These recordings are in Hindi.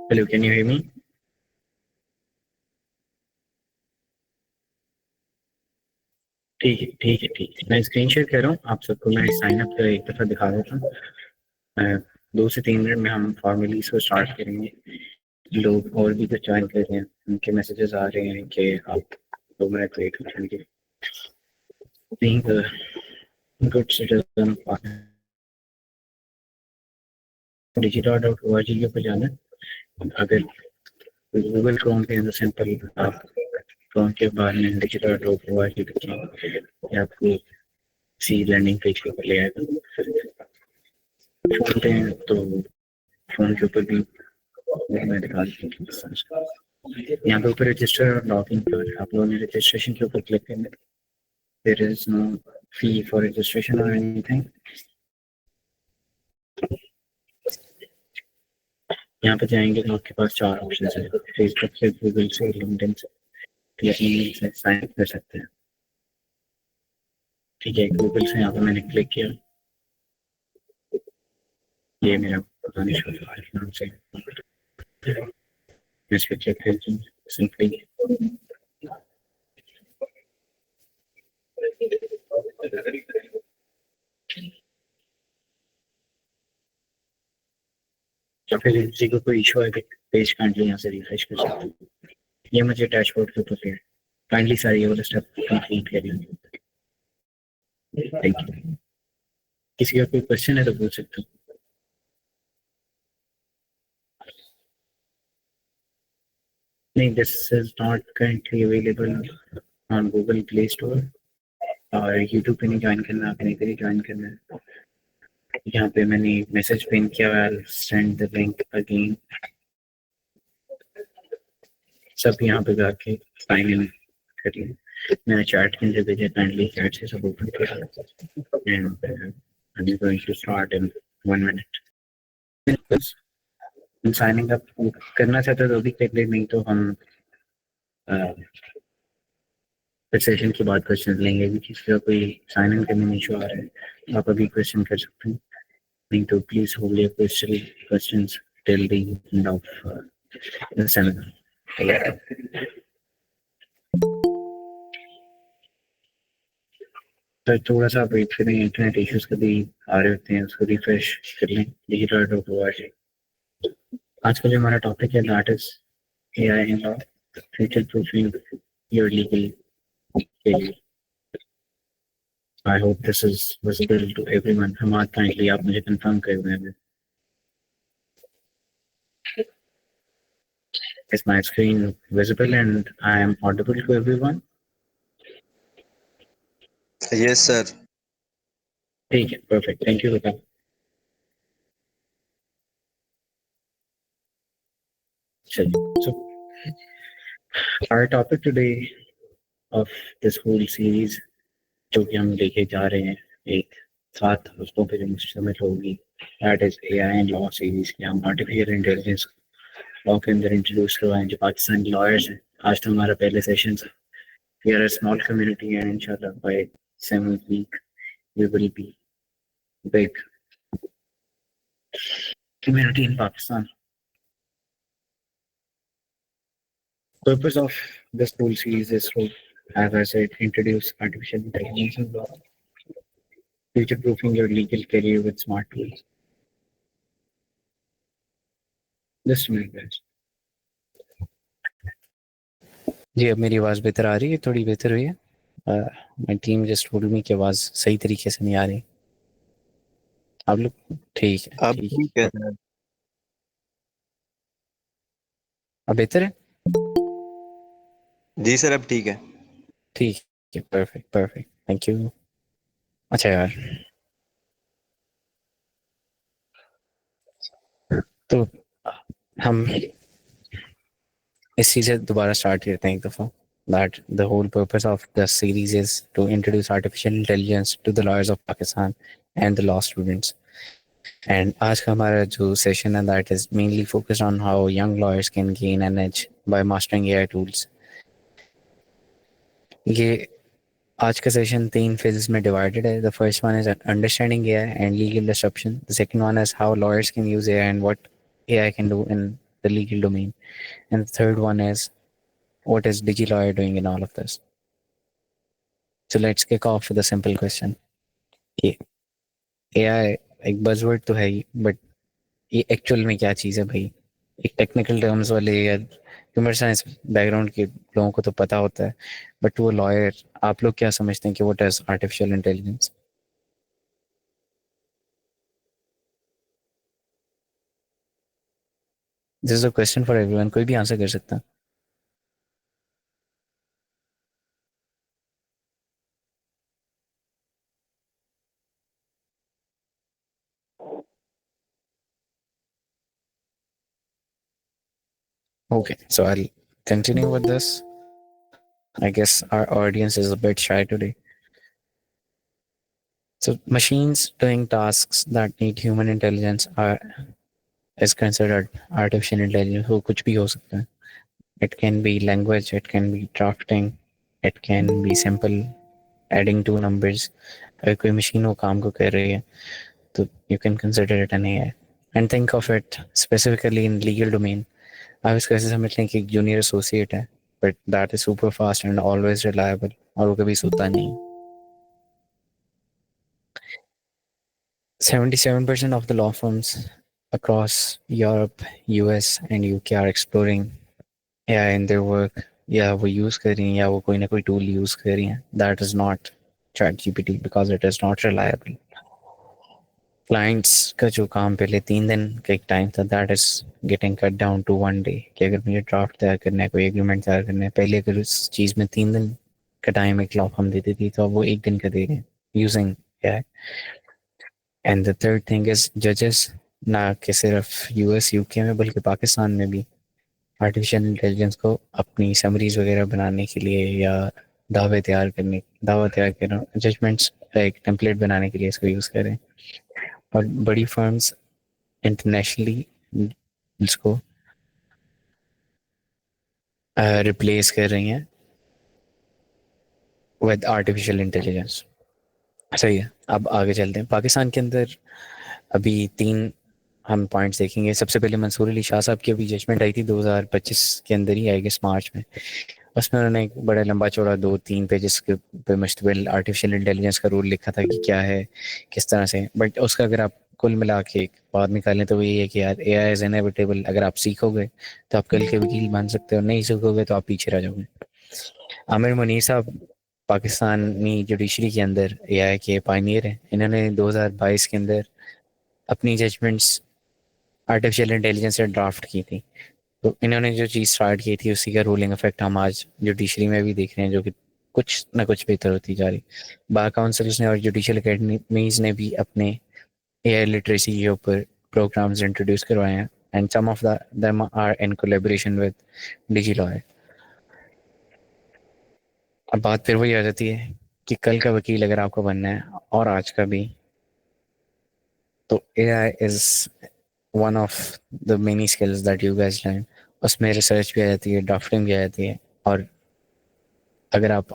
Hello, can you hear me? ठीक है ठीक है ठीक है, मैं स्क्रीन शेयर कर रहा हूँ आप सबको। मैं साइन अप का एक दफ़ा दिखा देता हूँ। 2 से 3 मिनट में हम फॉर्मली इसको स्टार्ट करेंगे। लोग और भी कुछ ज्वाइन कर रहे हैं, उनके मैसेजेस आ रहे हैं कि आप 2 मिनट वेट करेंगे। Being a good citizen of Pakistan, digital.org के ऊपर जाना है। अगर गूगल क्रोम के अंदर सिंपल आप क्रोम के बारे में digital.org लिखें, आपको सी लर्निंग पेज के ऊपर ले आएगा। फोन पे हैं तो फोन के ऊपर भी मैं दिखा देता हूँ। यहाँ पे ऊपर रजिस्टर और लॉग इन पर आप लोगों ने रजिस्ट्रेशन के ऊपर क्लिक करना है। There is no fee for registration और एनीथिंग। यहाँ पे जाएंगे तो आपके पास 4 ऑप्शन है, फेसबुक से, गूगल से, लिंक्डइन से, या ईमेल से साइन अप कर सकते हैं। ठीक है, गूगल से यहाँ पे मैंने क्लिक किया, ये मेरा पुरानी नाम से इस पे क्लिक करके सिंपली या फिर किसी को कोई इशू है तो पेज काइंडली यहाँ से रिफ्रेश कर सकते हैं। ये मुझे डैशबोर्ड के ऊपर है, काइंडली सारी ये वाला स्टेप कंप्लीट करिए। Thank you. किसी का कोई क्वेश्चन है तो पूछ सकते हो। नहीं, this is not currently available on Google play store, और यूट्यूब पे नहीं ज्वाइन करना, आपने कहीं ज्वाइन करना है। यहाँ पे मैंने मैसेज पिन किया हुआ है, सेंड द लिंक अगेन। सब यहाँ पे जाके साइन इन करिए। मैंने चैट के अंदर भेजा, काइंडली चैट से सब ओपन किया and I am going to start in 1 minute. Signing up करना चाहते तो अभी कर ले, नहीं तो हम फिर सेशन के बाद क्वेश्चन लेंगे। अभी किसी का कोई साइन इन करने में इशू आ रहा है आप अभी क्वेश्चन कर सकते हैं, नहीं तो please hold your questions till the end of the seminar. तो थोड़ा सा वेट करें, इंटरनेट इश्यूज कभी आ रहे होते हैं, उसको रिफ्रेश कर लें। digital.org आज का जो हमारा टॉपिक है that is AI in law, future proofing your legal career. I hope this is visible to everyone. हमारा काइंडली आप मुझे कंफर्म कर दें। Is my screen visible and I am audible to everyone? Yes, sir. ठीक है, perfect. Thank you, Vika. So, our topic today of this whole series, जो कि हम लेके जा रहे हैं एक 7 हफ्तों पे जो मुश्तमिल होगी, that is AI and law series की हम artificial intelligence लॉ के अंदर इंट्रोड्यूस करवाएं जो पाकिस्तानी लॉयर्स हैं। आज तो हमारा पहले सेशन है। We are a small community and inshallah by 7th week we will be big community in Pakistan. Purpose of this whole series is to, as I said, introduce artificial intelligence in law, future-proofing your legal career with smart tools. Just a minute, guys. जी अब मेरी आवाज़ बेहतर आ रही है? थोड़ी बेहतर हुई है? My team just told me कि आवाज़ सही तरीके से नहीं आ रही। आप लोग ठीक है? अब ठीक है। अब बेहतर है? जी सर, अब ठीक है। ठीक है, परफेक्ट परफेक्ट, थैंक यू। अच्छा यार, तो हम इस चीज़ से दोबारा स्टार्ट करते हैं एक दफ़ा। That the whole purpose of the series is to introduce artificial intelligence to the lawyers of Pakistan and the law students. And आज का हमारा जो सेशन है that is mainly focused on how young lawyers can gain an edge by mastering AI tools. ये आज का सेशन 3 phases में divided है. The first one is understanding AI and legal disruption. The second one is how lawyers can use AI and what AI can do in the legal domain. And the third one is, what is DigiLawyer doing in all of this? So let's kick off with a simple question. AI एक buzzword तो है ही, but ये एक्चुअल में क्या चीज़ है भाई? एक टेक्निकल टर्म्स वाले या कंप्यूटर साइंस बैकग्राउंड के लोगों को तो पता होता है, बट वो लॉयर, आप लोग क्या समझते हैं कि what is artificial intelligence? This is a question for everyone, कोई भी आंसर कर सकता है. Okay, so I'll continue with this. I guess our audience is a bit shy today. So machines doing tasks that need human intelligence is considered artificial intelligence. वो कुछ भी हो सकता है. It can be language, it can be drafting, it can be simple adding two numbers. अगर कोई मशीन वो काम को कर रही है तो you can consider it an AI. And think of it specifically in legal domain. आप इसको ऐसे समझ लें कि एक जूनियर एसोसिएट है, but that is super fast and always reliable, और वो कभी सोता नहीं. 77% of the law firms across Europe, US and UK are exploring AI in their work. या वो यूज कर रही हैं या वो कोई ना कोई टूल यूज कर रही हैं. That is not ChatGPT because it is not reliable. Clients का जो काम पहले 3 दिन का एक टाइम था, that is getting cut down to 1 day. कि अगर मुझे ड्राफ्ट तैयार करना है, कोई एग्रीमेंट तैयार करना है, पहले अगर उस चीज़ में 3 दिन का टाइम एक लॉ फर्म देती थी, तो अब वो 1 दिन का दे रहे हैं using AI. And the third thing is जजेस, ना कि सिर्फ यूएस यूके में बल्कि पाकिस्तान में भी आर्टिफिशियल इंटेलिजेंस को अपनी समरीज वगैरह बनाने के लिए या दावा तैयार करना, जजमेंट्स का एक टेम्पलेट बनाने के लिए इसको यूज़ करें. और बड़ी फर्म्स इंटरनेशनली इसको रिप्लेस कर रही हैं विद आर्टिफिशियल इंटेलिजेंस. सही है, अब आगे चलते हैं. पाकिस्तान के अंदर अभी 3 हम पॉइंट्स देखेंगे. सबसे पहले मंसूर अली शाह साहब की अभी जजमेंट आई थी 2025 के अंदर ही, आई गेस मार्च में. उसमें उन्होंने एक बड़ा लंबा चौड़ा 2-3 पेजेस के पे मुश्तमिल आर्टिफिशियल इंटेलिजेंस का रूल लिखा था कि क्या है, किस तरह से. बट उसका अगर आप कुल मिला के एक बात निकालें तो वो ये है कि यार एआई इज इनएविटेबल. अगर आप सीखोगे तो आप कल के वकील बन सकते हो, नहीं सीखोगे तो आप पीछे रह जाओगे. आमिर मुनीर साहब पाकिस्तानी जुडिशरी के अंदर एआई के पायनियर हैं. इन्होंने 2022 के अंदर अपनी जजमेंट्स आर्टिफिशियल इंटेलिजेंस से ड्राफ्ट की थी. तो इन्होंने जो चीज़ स्टार्ट की थी उसी का रूलिंग इफेक्ट हम आज जुडिशरी में भी देख रहे हैं, जो कि कुछ ना कुछ बेहतर होती जा रही. बार काउंसिल्स ने और जुडिशल अकेडमीज ने भी अपने एआई लिटरेसी के ऊपर प्रोग्राम्स इंट्रोड्यूस करवाए हैं, and some of them are in collaboration with DigiLawyer. अब बात फिर वही आ जाती है कि कल का वकील अगर आपको बनना है और आज का भी, तो AI is one of the many skills that you guys learn. उसमें रिसर्च भी आ जाती है, ड्राफ्टिंग भी आ जाती है. और अगर आप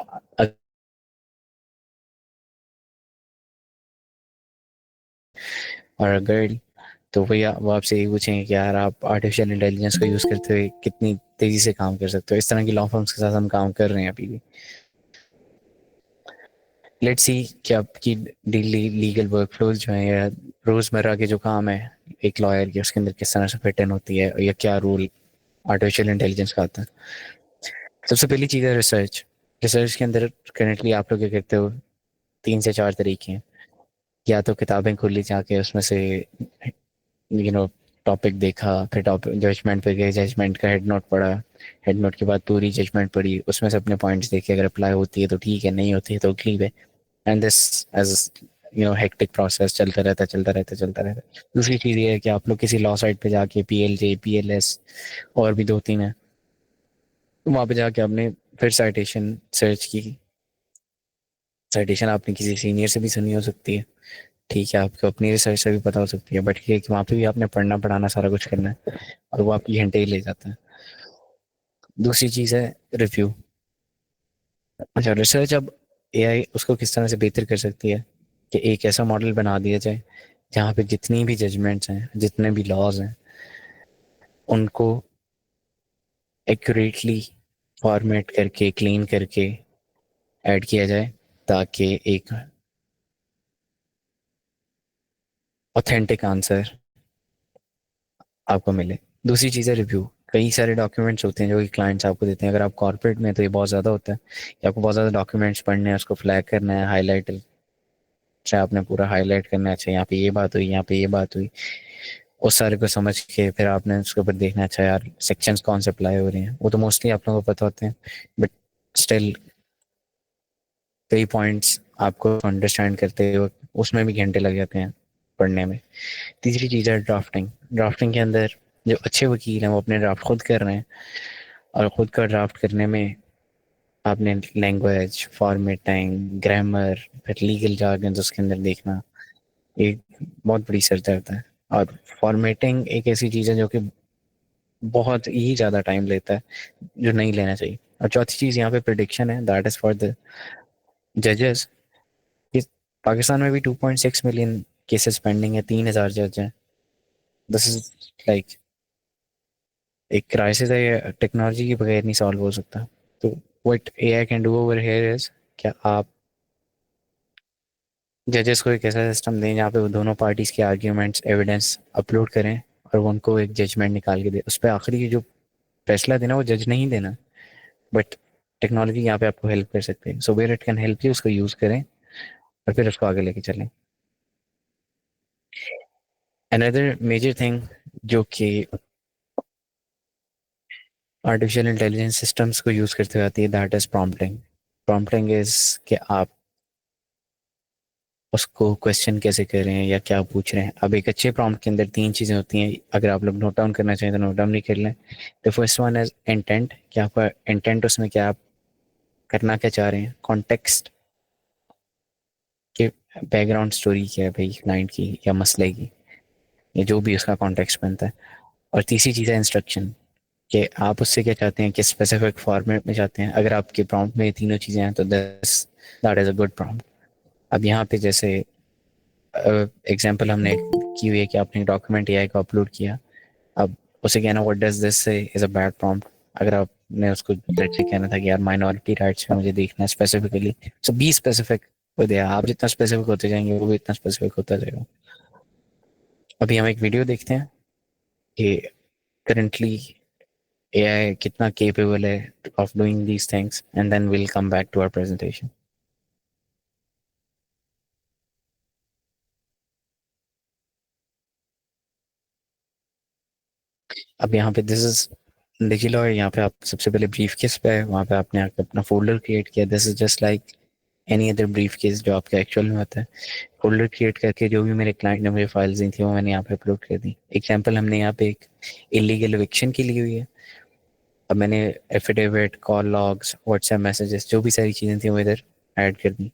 और अगर तो भैया वो आपसे यही पूछेंगे कि यार आप आर्टिफिशियल इंटेलिजेंस को यूज़ करते हुए कितनी तेज़ी से काम कर सकते हो. इस तरह की लॉ फर्म्स के साथ हम काम कर रहे हैं अभी भी. लेट्स सी कि आपकी डेली लीगल वर्क फ्लोज जो हैं या रोज़मर्रा के जो काम है एक लॉयर के, उसके अंदर किस तरह से फिट इन होती है या क्या रूल आर्टिफिशियल इंटेलिजेंस का आता है. सबसे पहली चीज़ है रिसर्च. रिसर्च के अंदर करंटली आप लोग क्या करते हो, 3 से 4 तरीके हैं. या तो किताबें खुली जाके उसमें से टॉपिक देखा, फिर टॉपिक जजमेंट पे गए, जजमेंट का हेड नोट पढ़ा, हेड नोट के बाद पूरी जजमेंट पढ़ी, उसमें से अपने पॉइंट्स देखे, अगर अप्लाई होती है तो ठीक है, नहीं होती है तो लीव है. And this as hectic process चलता रहता. दूसरी चीज़ ये है कि आप लोग किसी लॉ साइट पे जाके PLJ, PLS और भी 2-3 है, वहाँ पे जाके आपने फिर साइटेशन सर्च की. साइटेशन आपने किसी सीनियर से भी सुनी हो सकती है, ठीक है, आपको अपनी रिसर्च से भी पता हो सकती है, बट ये कि वहाँ पे भी आपने पढ़ना पढ़ाना सारा कुछ करना है और वो आपकी घंटे ही ले जाता है. दूसरी चीज़ है रिव्यू. अच्छा, रिसर्च अब AI उसको किस तरह से बेहतर कर सकती है कि एक ऐसा मॉडल बना दिया जाए जहाँ पे जितनी भी जजमेंट्स हैं, जितने भी लॉज हैं, उनको एक्यूरेटली फॉर्मेट करके क्लीन करके ऐड किया जाए ताकि एक ऑथेंटिक आंसर आपको मिले। दूसरी चीज़ है रिव्यू। कई सारे डॉक्यूमेंट्स होते हैं जो कि क्लाइंट्स आपको देते हैं। अगर आप कॉर्पोरेट में तो ये बहुत ज़्यादा होता है कि आपको बहुत ज़्यादा डॉक्यूमेंट्स पढ़ने हैं, उसको फ्लैग करना है, हाईलाइटर से आपने पूरा हाईलाइट करना है, अच्छा यहाँ पे ये बात हुई, यहाँ पे ये बात हुई, उस सारे को समझ के फिर आपने उसके ऊपर देखना, अच्छा यार सेक्शंस कौन से अप्लाई हो रहे हैं। वो तो मोस्टली आप लोगों को पता होते हैं, बट स्टिल कई पॉइंट्स आपको अंडरस्टैंड करते वक्त उसमें भी घंटे लग जाते हैं पढ़ने में। तीसरी चीज़ है ड्राफ्टिंग। ड्राफ्टिंग के अंदर जो अच्छे वकील हैं वो अपने ड्राफ्ट खुद कर रहे हैं, और ख़ुद का ड्राफ्ट करने में आपने लैंग्वेज, फॉर्मेटिंग, ग्रामर, फिर लीगल जार्गन्स उसके अंदर देखना एक बहुत बड़ी सरदर्द है। और फॉर्मेटिंग एक ऐसी चीज़ है जो कि बहुत ही ज़्यादा टाइम लेता है, जो नहीं लेना चाहिए। और चौथी चीज़ यहाँ पे प्रिडिक्शन है, दैट इज़ फॉर द जजेस। पाकिस्तान में भी 2.6 मिलियन केसेस पेंडिंग है, 3,000 जज हैं। दिस इज लाइक एक क्राइसिस है, ये टेक्नोलॉजी के बगैर नहीं सॉल्व हो सकता। तो what AI can do over here is, क्या आप जजेस को एक ऐसा सिस्टम दें जहाँ पे वो दोनों पार्टीज के आर्ग्यूमेंट्स, एविडेंस अपलोड करें और वो उनको एक जजमेंट निकाल के दे। उस पर आखिरी जो फैसला देना वो जज नहीं देना, बट टेक्नोलॉजी यहाँ पे आपको हेल्प कर सकते हैं। So where it can help you, उसको यूज़ करें और फिर उसको आगे लेके चलें। अनदर मेजर थिंग जो कि आर्टिफिशियल इंटेलिजेंस सिस्टम्स को यूज़ करते हुए आती है, that is prompting. Prompting is कि आप उसको क्वेश्चन कैसे कर रहे हैं या क्या पूछ रहे हैं। अब एक अच्छे प्रॉम्प्ट के अंदर 3 चीज़ें होती हैं, अगर आप लोग नोट डाउन करना चाहें तो नोट डाउन भी कर लें। The first one is intent, कि आपका इंटेंट उसमें क्या, आप करना क्या चाह रहे हैं। कॉन्टेक्स्ट, कि बैकग्राउंड स्टोरी क्या है भाई क्लाइंट की या मसले की, या जो भी उसका कॉन्टेक्स्ट बनता है। और तीसरी चीज़ है इंस्ट्रक्शन, कि आप उससे क्या चाहते हैं, किस स्पेसिफिक फॉर्मेट में चाहते हैं। अगर आपके प्रॉम्प्ट में ये तीनों चीज़ें हैं तो that is a good prompt. अब यहाँ पे जैसे एग्जांपल हमने की हुई है कि आपने डॉक्यूमेंट एआई को अपलोड किया, अब उसे कहना व्हाट डज दिस से इज़ अ बैड प्रॉम्प्ट। अगर आपने उसको लेट्स से कहना था कि यार माइनॉरिटी राइट्स पे मुझे देखना है स्पेसिफिकली, सो बी स्पेसिफिक हो दिया। आप जितना स्पेसिफिक होते जाएंगे वो भी इतना स्पेसिफिक होता जाएगा। अभी हम एक वीडियो देखते हैं कि करंटली एआई कितना केपेबल है of doing these things, and then will come back to our presentation. अब यहाँ पे दिस इज डिजिलॉकर, यहाँ पे आप सबसे पहले ब्रीफ केस पे है, वहाँ पे आपने आके अपना फोल्डर क्रिएट किया। This is just like any other brief case जो आपका एक्चुअल में होता है। फोल्डर क्रिएट करके जो भी मेरे क्लाइंट ने मुझे फाइल्स दी थी वो मैंने यहाँ पे अपलोड कर दी। एग्जाम्पल हमने यहाँ पे एक इलीगल एविक्शन की ली हुई है। अब मैंने affidavit, call logs, WhatsApp messages, जो भी सारी चीज़ें थी वो इधर ऐड कर दी।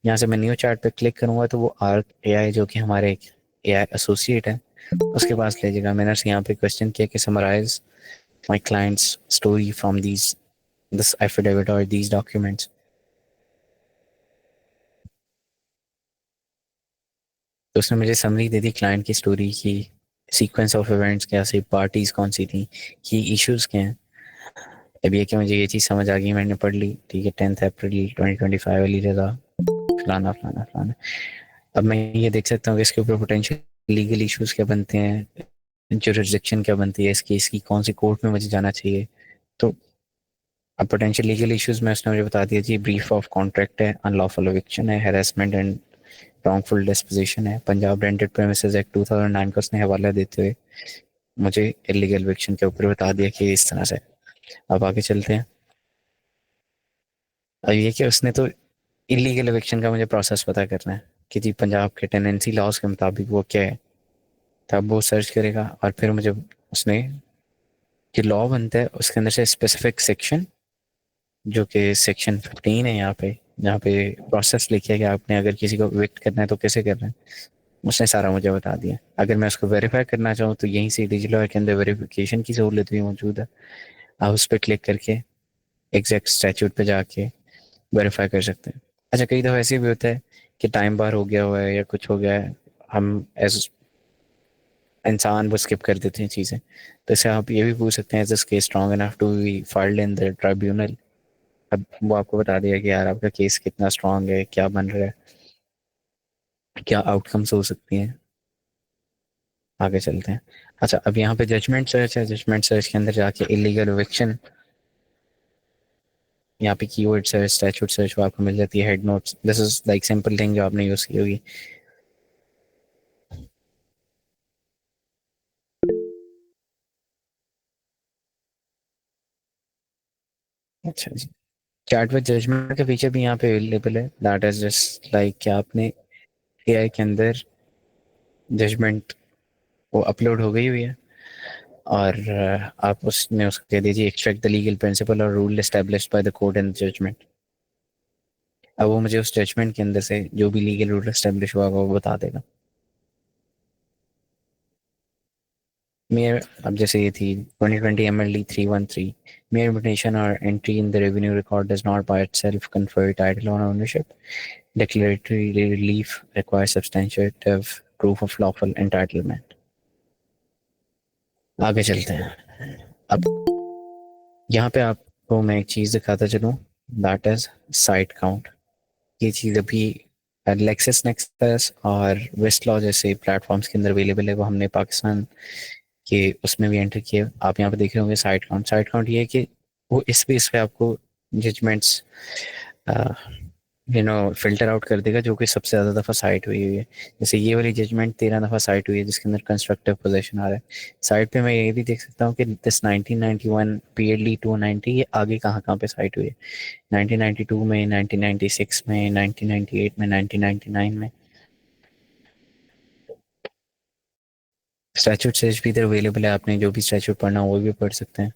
यहाँ से मैं न्यू चार्ट पे क्लिक करूँगा तो वो आर्क एआई जो कि हमारे एक एआई एसोसिएट है उसके पास ले जाएगा। मैंने यहाँ पे क्वेश्चन किया कि summarise my client's story from this affidavit or these documents। तो उसने मुझे समरी दे दी क्लाइंट की स्टोरी की, सीक्वेंस ऑफ इवेंट्स क्या सी, पार्टीज कौन सी थी, की इश्यूज क्या हैं। अब ये कि मुझे ये चीज़ समझ आ गई, मैंने पढ़ ली, ठीक है, 10 अप्रैल 2025 वाली रजा, फलाना फलाना फलाना। अब मैं ये देख सकता हूँ कि इसके ऊपर पोटेंशियल लीगल इश्यूज क्या बनते हैं, जुरिसडिक्शन क्या बनती है इस केस की, कौन सी कोर्ट में मुझे जाना चाहिए। तो अब पोटेंशियल लीगल इश्यूज में उसने मुझे बता दिया जी, ब्रीफ ऑफ कॉन्ट्रैक्ट है, अनलॉफुल एविक्शन है, हैरेसमेंट एंड रॉन्गफुल डिस्पोजिशन है, पंजाब रेंटेड प्रेमिसेस एक्ट 2009 का उसने हवाला देते हुए मुझे इलीगल एविक्शन के ऊपर बता दिया कि इस तरह से। अब आगे चलते हैं। अब ये कि उसने तो इलीगल एविक्शन का मुझे प्रोसेस पता करना है कि जी पंजाब के टेनेंसी लॉज के मुताबिक वो क्या है, तब वो सर्च करेगा और फिर मुझे उसने जो लॉ बनता है उसके अंदर से स्पेसिफिक सेक्शन, जो कि सेक्शन 15 है यहाँ पे, जहाँ पे प्रोसेस लिखा है कि आपने अगर किसी को विक्ट करना है तो कैसे करना है, उसने सारा मुझे बता दिया। अगर मैं उसको वेरीफाई करना चाहूँ तो यहीं से डिजिलॉकर के अंदर वेरिफिकेशन की सहूलियत भी मौजूद है। आप उस पर क्लिक करके एग्जैक्ट स्टैट्यूट पे जाके वेरीफाई कर सकते हैं। अच्छा, कई दफ़ा ऐसे भी होता है कि टाइम बार हो गया हुआ है या कुछ हो गया है, हम एज इंसान वो स्किप कर देते हैं चीज़ें। तो इससे आप ये भी पूछ सकते हैं, is this case strong enough to be filed in the tribunal. अब वो आपको बता दिया कि यार आपका केस कितना स्ट्रॉन्ग है, क्या बन रहा है, क्या आउटकम्स हो सकती हैं। आगे चलते हैं। अच्छा, अब यहाँ पे जजमेंट सर्च है। जजमेंट सर्च के अंदर जाके इलीगल इविक्शन, यहाँ पे कीवर्ड सर्च, स्टैट्यूट सर्च वो आपको मिल जाती है। Head notes, this is like simple thing जो आपने यूज़ की होगी। अच्छा जी, चैट विद जजमेंट के फीचर भी यहाँ पे अवेलेबल है। दैट इज जस्ट लाइक कि आपने एआई के अंदर जजमेंट वो अपलोड हो गई हुई है और आप उसमें उसको कह दीजिए एक्सट्रैक्ट द लीगल प्रिंसिपल और rule established by the court and judgment. अब वो मुझे उस जजमेंट के अंदर से जो भी लीगल रूल एस्टैब्लिश हुआ वो बता देगा। मेयर, अब जैसे ये थी 2020 MLD 313, mere mutation or entry in the revenue record does not by itself confer title on ownership. Declaratory relief requires substantiative proof of lawful entitlement. आगे चलते हैं। अब यहाँ पे आपको मैं एक चीज़ दिखाता चलूँ, दैट इज साइट काउंट। ये चीज़ अभी लेक्सस नेक्सस और वेस्टलॉ जैसे प्लेटफॉर्म्स के अंदर अवेलेबल है। वो हमने पाकिस्तान के उसमें भी एंटर किए। आप यहाँ पे देख रहे होंगे साइट काउंट। साइट काउंट ये है कि वो इस बेस पे आपको जजमेंट्स फिल्टर आउट कर देगा जो कि सबसे ज़्यादा दफ़ा साइट हुई हुई है। जैसे ये वाली जजमेंट 13 दफ़ा साइट हुई है जिसके अंदर कंस्ट्रक्टिव पोजीशन आ रहा है। साइट पे मैं ये भी देख सकता हूँ कि दिस 1991 PLD 290 ये आगे कहाँ कहाँ पे साइट हुई है। 1992 में, 1996 में, 1998 में, 1999 में। स्टैचूट सर्च भी इधर अवेलेबल है। आपने जो भी स्टैचूट पढ़ना हो वो भी पढ़ सकते हैं।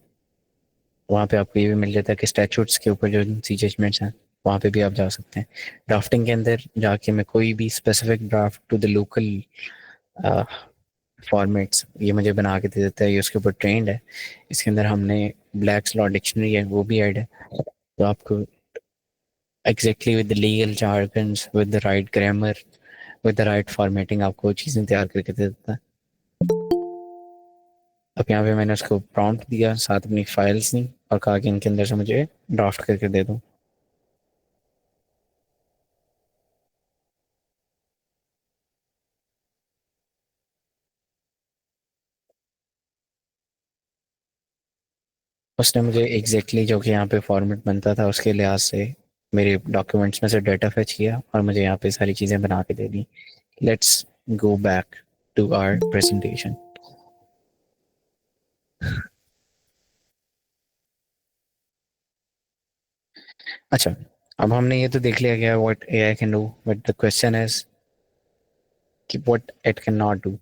वहाँ पे आपको ये भी मिल जाता है कि स्टैचूट्स के ऊपर जो सी जजमेंट्स हैं वहाँ पे भी आप जा सकते हैं। ड्राफ्टिंग के अंदर जाके मैं कोई भी specific draft to the local formats ये मुझे बना के दे देता है। ये उसके ऊपर ट्रेंड है। इसके अंदर हमने ब्लैक्स लॉ डिक्शनरी है वो भी ऐड है। तो आपको exactly with the legal jargons, with the right grammar, with the right formatting आपको चीज़ें तैयार करके दे देता है। अब यहाँ पे मैंने उसको प्रॉम्प्ट दिया, साथ अपनी फाइल्स दी और कहा कि इनके अंदर से मुझे ड्राफ्ट करके दे दो। उसने मुझे एग्जैक्टली जो कि यहाँ पे फॉर्मेट बनता था उसके लिहाज से मेरे डॉक्यूमेंट्स में से डाटा फेच किया और मुझे यहाँ पे सारी चीज़ें बना के दे दी। Let's go back to our presentation. अच्छा, अब हमने ये तो देख लिया गया what AI can do, but the question is कि what it can not do.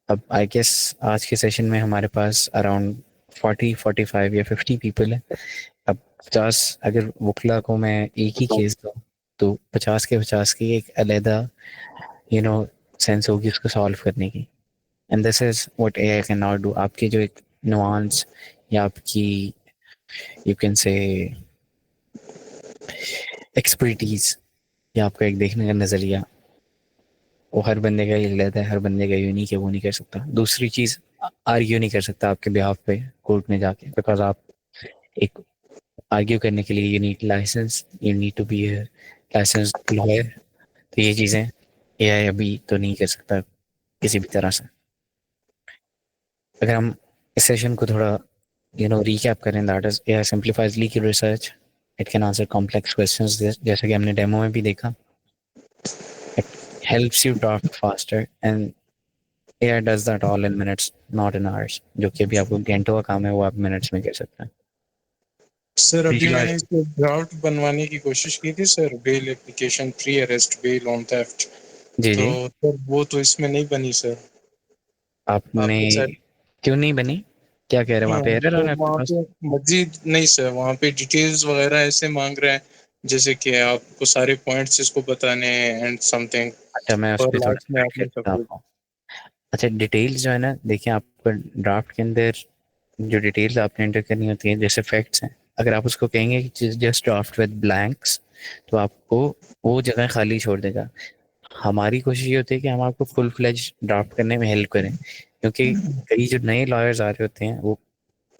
अब आई गेस आज के सेशन में हमारे पास अराउंड 40, 45 या 50 पीपल है। अब 50 अगर वकला को मैं एक ही केस दूँ तो 50 के 50 की एक अलहदा सेंस होगी उसको सॉल्व करने की। And this is what AI can not do. आपकी जो एक नुआंस या आपकी यू कैन से एक्सपर्टीज या आपका एक देखने का नज़रिया वो हर बंदे का ही रहता है, हर बंदे का यूनिक है, वो नहीं कर सकता। दूसरी चीज़, आर्ग्यू नहीं कर सकता आपके बिहाफ पे कोर्ट में जाके, बिकॉज आप एक आर्ग्यू करने के लिए you need licence, you need to be license lawyer. तो ये चीज़ें एआई अभी तो नहीं कर सकता किसी भी तरह से। अगर हम इस सेशन को थोड़ा रिकैप करें, that is AI simplifies legal research, it can answer complex questions जैसा कि हमने डेमो में भी देखा। It helps you draft faster and AI does that all in minutes, not in hours. जो कि अभी आपको घंटों का काम है वो आप मिनट्स में कर सकते हैं। सर अभी पिछला मैंने इसको ड्राफ्ट बनवाने की कोशिश की थी sir, bail application, pre arrest bail on theft, जी तो जी, सर वो तो इसमें नहीं बनी सर। आपने आपके साथ क्यों नहीं बनी? क्या कह रहे हैं वहाँ पे, एरर आ तो रहा है आपके वहाँ पास? पे मजीद नहीं सर, वहाँ पे डिटेल्स वगैरह ऐसे मांग रहे हैं जैसे कि आपको सारे पॉइंट्स इसको बताने हैं एंड समथिंग, अच्छा, मैं उस और पर थोड़ा लास्ट में गाइड कर आपने सब देता हूँ कुछ। आपको। अच्छा, डिटेल्स जो है ना, देखिए आपको ड्राफ्ट के अंदर जो डिटेल्स आपने एंटर करनी होती है जैसे फैक्ट्स हैं, अगर आप उसको कहेंगे कि जस्ट ड्राफ्ट विद ब्लैंक्स तो आपको वो जगह खाली छोड़ देगा। हमारी कोशिश ये होती है कि हम आपको फुल फ्लेज ड्राफ्ट करने में हेल्प करें, क्योंकि कई जो नए लॉयर्स आ रहे होते हैं वो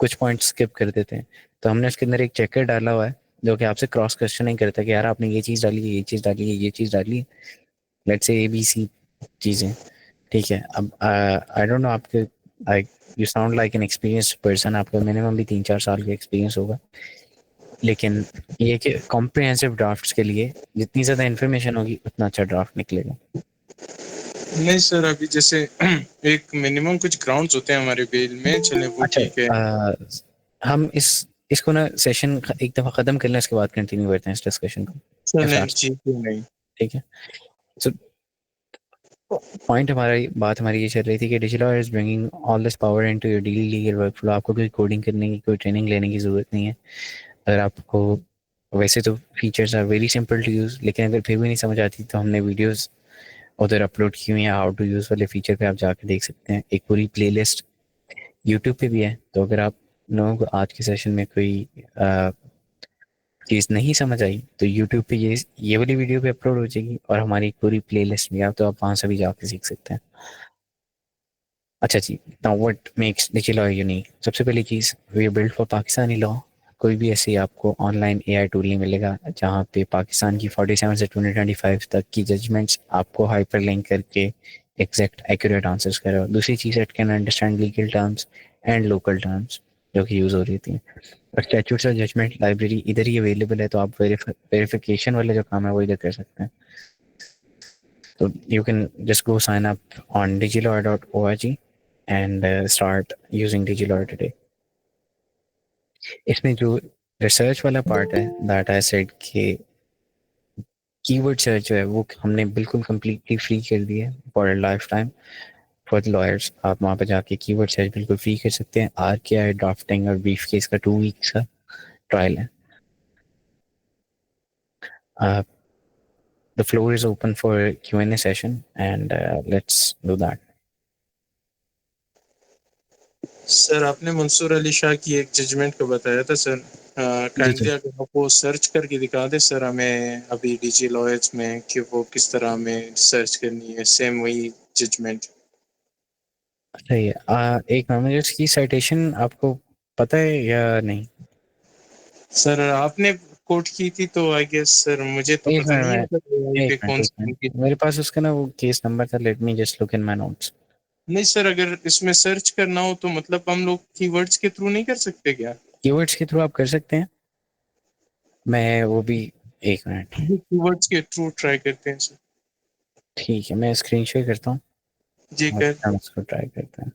कुछ पॉइंट स्किप कर देते हैं। तो हमने उसके अंदर एक चेकर डाला हुआ है जो कि आपसे क्रॉस क्वेश्चनिंग करता है कि यार आपने ये चीज़ डाली है, ये चीज़ डाली है, ये चीज़ डाली है, लेट्स से ABC चीज़ें। ठीक है, अब आई डोंट नो आपके, I you sound like an experienced person, आपका मिनिमम भी 3-4 साल का एक्सपीरियंस होगा, लेकिन ये कि कॉम्प्रिहेंसिव ड्राफ्ट्स के लिए जितनी ज़्यादा इन्फॉर्मेशन होगी उतना अच्छा ड्राफ्ट निकलेगा। नहीं सर, अभी जैसे एक मिनिमम कुछ ग्राउंड्स होते हैं हमारे बिल में, चले वो अच्छा, ठीक है। हम इसको ना सेशन एक दफ़ा ख़त्म कर लें, उसके बाद कंटिन्यू करते हैं इस डिस्कशन को। चले If जी, क्यों नहीं। ठीक है, सो बात हमारी ये चल रही थी कि DigiLawyer is bringing all this power into your daily legal workflow. आपको कोई कोडिंग करने की, कोई ट्रेनिंग लेने की ज़रूरत नहीं है। अगर आपको, वैसे तो features are very simple to use, लेकिन अगर फिर भी नहीं समझ आती तो हमने वीडियोस उधर अपलोड की हुई हैं। हाउ टू यूज़ वाले फीचर पे आप जाके देख सकते हैं। एक पूरी प्लेलिस्ट यूट्यूब पे भी है, तो अगर आप लोगों को आज के सेशन में कोई चीज़ नहीं समझ आई तो यूट्यूब पे ये वाली वीडियो पे अपलोड हो जाएगी, और हमारी एक पूरी प्लेलिस्ट भी है, तो आप वहाँ से भी जाके सीख सकते हैं। अच्छा जी, now what makes DigiLaw unique? सबसे पहली चीज़, we are built for Pakistani law. कोई भी ऐसे आपको ऑनलाइन AI टूल नहीं मिलेगा जहाँ पे पाकिस्तान की 47 से 2025 तक की जजमेंट्स आपको हाइपर लिंक करके एग्जैक्ट एक्यूरेट आंसर्स करे। और दूसरी चीज़, it can understand legal terms and local terms जो कि यूज़ हो रही थी। और स्टैट्यूट्स और जजमेंट लाइब्रेरी इधर ही अवेलेबल है, तो आप वेरिफिकेशन वाले जो काम है वो इधर कर सकते हैं। तो you can just go sign up on digilawyer.org and start using DigiLawyer today. इसमें जो रिसर्च वाला पार्ट है, दैट आई सेड कि कीवर्ड सर्च जो है वो हमने बिल्कुल कम्प्लीटली फ्री कर दिया है for life time for the lawyers. आप वहाँ पर जाके कीवर्ड सर्च बिल्कुल फ्री कर सकते हैं। RKI ड्राफ्टिंग और ब्रीफ केस का 2 वीक्स का ट्रायल है। The floor is open for Q&A session and let's do that. Sir आपने मंसूर अली शाह की एक जजमेंट को बताया था सर, काइंडली अगर आप वो सर्च करके दिखा दें सर हमें अभी डिजी लॉयर्स में, कि वो किस तरह हमें सर्च करनी है, सेम वही जजमेंट। सही है। एक मिनट, मुझे इसकी साइटेशन आपको पता है या नहीं? सर आपने कोट की थी तो आई गेस सर, मुझे तो एक पता नहीं है मिनट सर वहीं पे कौन सी में, उनकी। मेरे पास उसका ना वो केस नंबर था। Let me just look in my notes. नहीं सर, अगर इसमें सर्च करना हो तो मतलब हम लोग कीवर्ड्स के थ्रू नहीं कर सकते क्या? कीवर्ड्स के थ्रू आप कर सकते हैं। मैं वो भी, एक मिनट, कीवर्ड्स के थ्रू ट्राई करते हैं सर। ठीक है, मैं स्क्रीन शेयर करता हूँ जी और कर। हम उसको ट्राई करते हैं।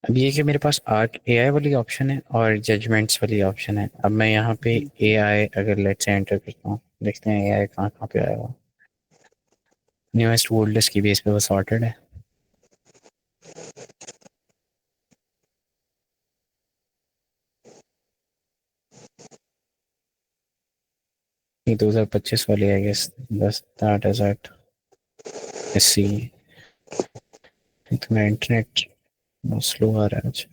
अब ये कि मेरे पास आर्क AI वाली ऑप्शन है और जजमेंट्स वाली ऑप्शन है। अब मैं यहाँ पे AI अगर लेट से एंटर करता हूँ, देखते हैं AI कहाँ कहाँ पे आया हुआ। न्यूएस्ट ओल्डेस्ट की बेस पे वो सॉर्टेड है। ये 2025 वाली आई गेस, बस that is it. Let's see. मेरा इंटरनेट स्लो आ रहा है आज।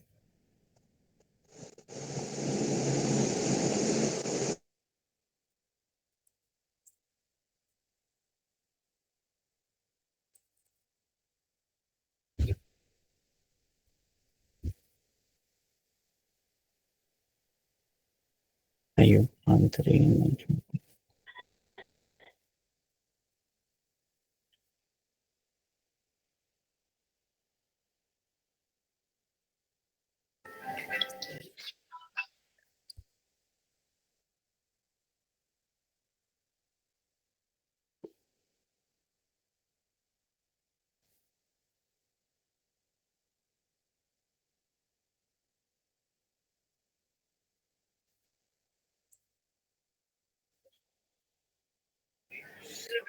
अयो आंतरिक।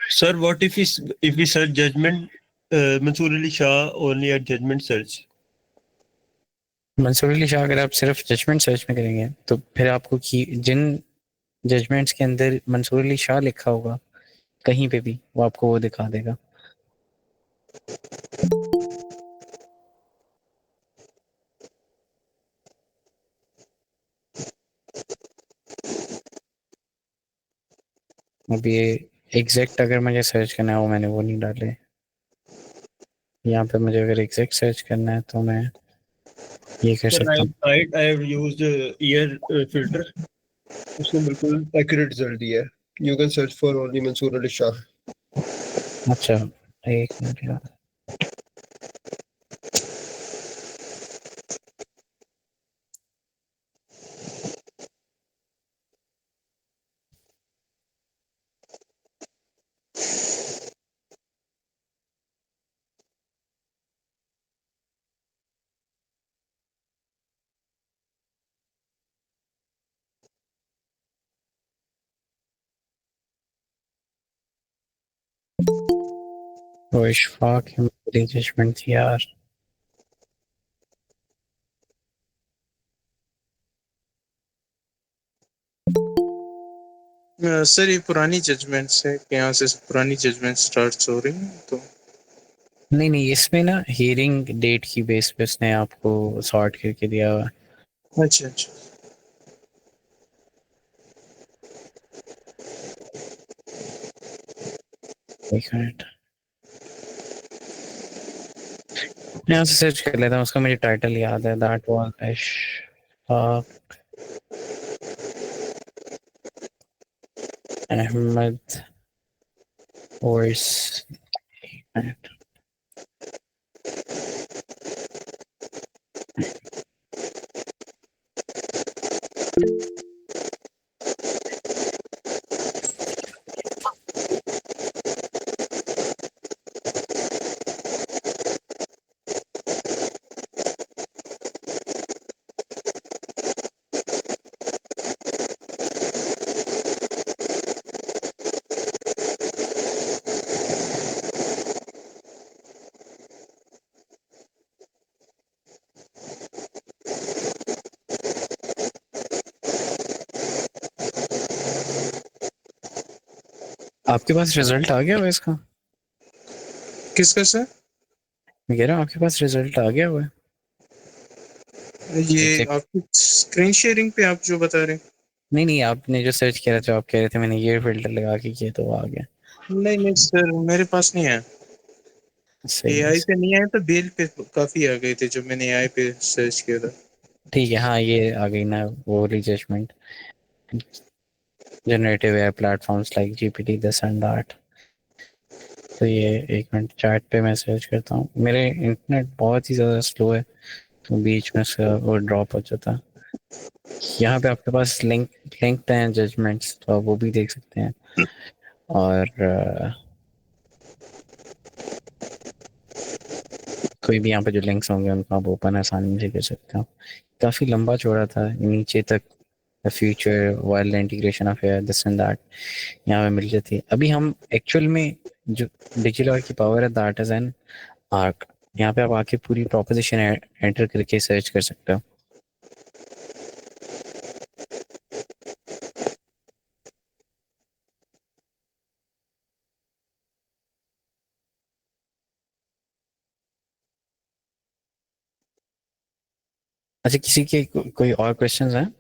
Sir, what if we search judgment, Mansoor Ali Shah only at judgment search? Mansoor Ali Shah अगर आप सिर्फ जजमेंट सर्च में करेंगे तो फिर आपको जिन जजमेंट्स के अंदर मंसूर अली शाह लिखा होगा कहीं पे भी, वो आपको वो दिखा देगा। अब ये एग्जैक्ट अगर मुझे सर्च करना है वो मैंने वो नहीं डाले। यहाँ पे मुझे अगर एग्जैक्ट सर्च करना है तो मैं ये कर Sir, सकता हूँ। I have used ear filter. उसने बिल्कुल accurate result दिया है. You can search for only Mansoor Ali Shah. अच्छा एक मिनट यार। वो इशफाक है मेरी जजमेंट थी यार। सर ये पुरानी जजमेंट्स है कि यहाँ से पुरानी जजमेंट स्टार्ट हो रही हैं तो नहीं नहीं, इसमें ना हियरिंग डेट की बेस पे उसने आपको सॉर्ट करके दिया हुआ है। अच्छा अच्छा एक मिनट मैं यहाँ से सर्च कर लेता हूँ, उसका मुझे टाइटल याद है, दैट वाज इशफाक अहमद ओवैस। आपके पास रिजल्ट आ गया हुआ है इसका? किसका सर? मैं कह रहा हूँ आपके पास रिजल्ट आ गया हुआ है ये एग्जैक्ट? आपकी स्क्रीन शेयरिंग पे आप जो बता रहे हैं? नहीं नहीं, आपने जो सर्च किया था, आप कह रहे थे मैंने ये फिल्टर लगा के किया तो वो आ गया। नहीं नहीं सर मेरे पास नहीं है। सही है। एआई पे नहीं आया, तो बेल पे काफी आ गए थे जब मैंने एआई पे सर्च किया था। ठीक है, हाँ ये आ गई ना वो रीजजमेंट, generative AI platforms like GPT this and that. तो ये एक मिनट चैट पे मैं सर्च करता हूँ, मेरे इंटरनेट बहुत ही ज़्यादा स्लो है तो बीच में से वो ड्रॉप हो जाता है। यहाँ पे आपके पास लिंक्ड हैं जजमेंट्स, तो आप वो भी देख सकते हैं। और कोई भी यहाँ पे जो लिंक्स होंगे उनको आप ओपन आसानी से कर सकते हो। काफ़ी लंबा चौड़ा था नीचे तक, the future wild integration of air this and that यहाँ पे मिल जाती है। अभी हम एक्चुअल में जो डिजिलॉकर की पावर है दैट इज एन आर्क। यहाँ पे आप आके पूरी प्रोपोजिशन एंटर करके सर्च कर सकते हो। अच्छा, किसी के कोई और क्वेश्चंस हैं?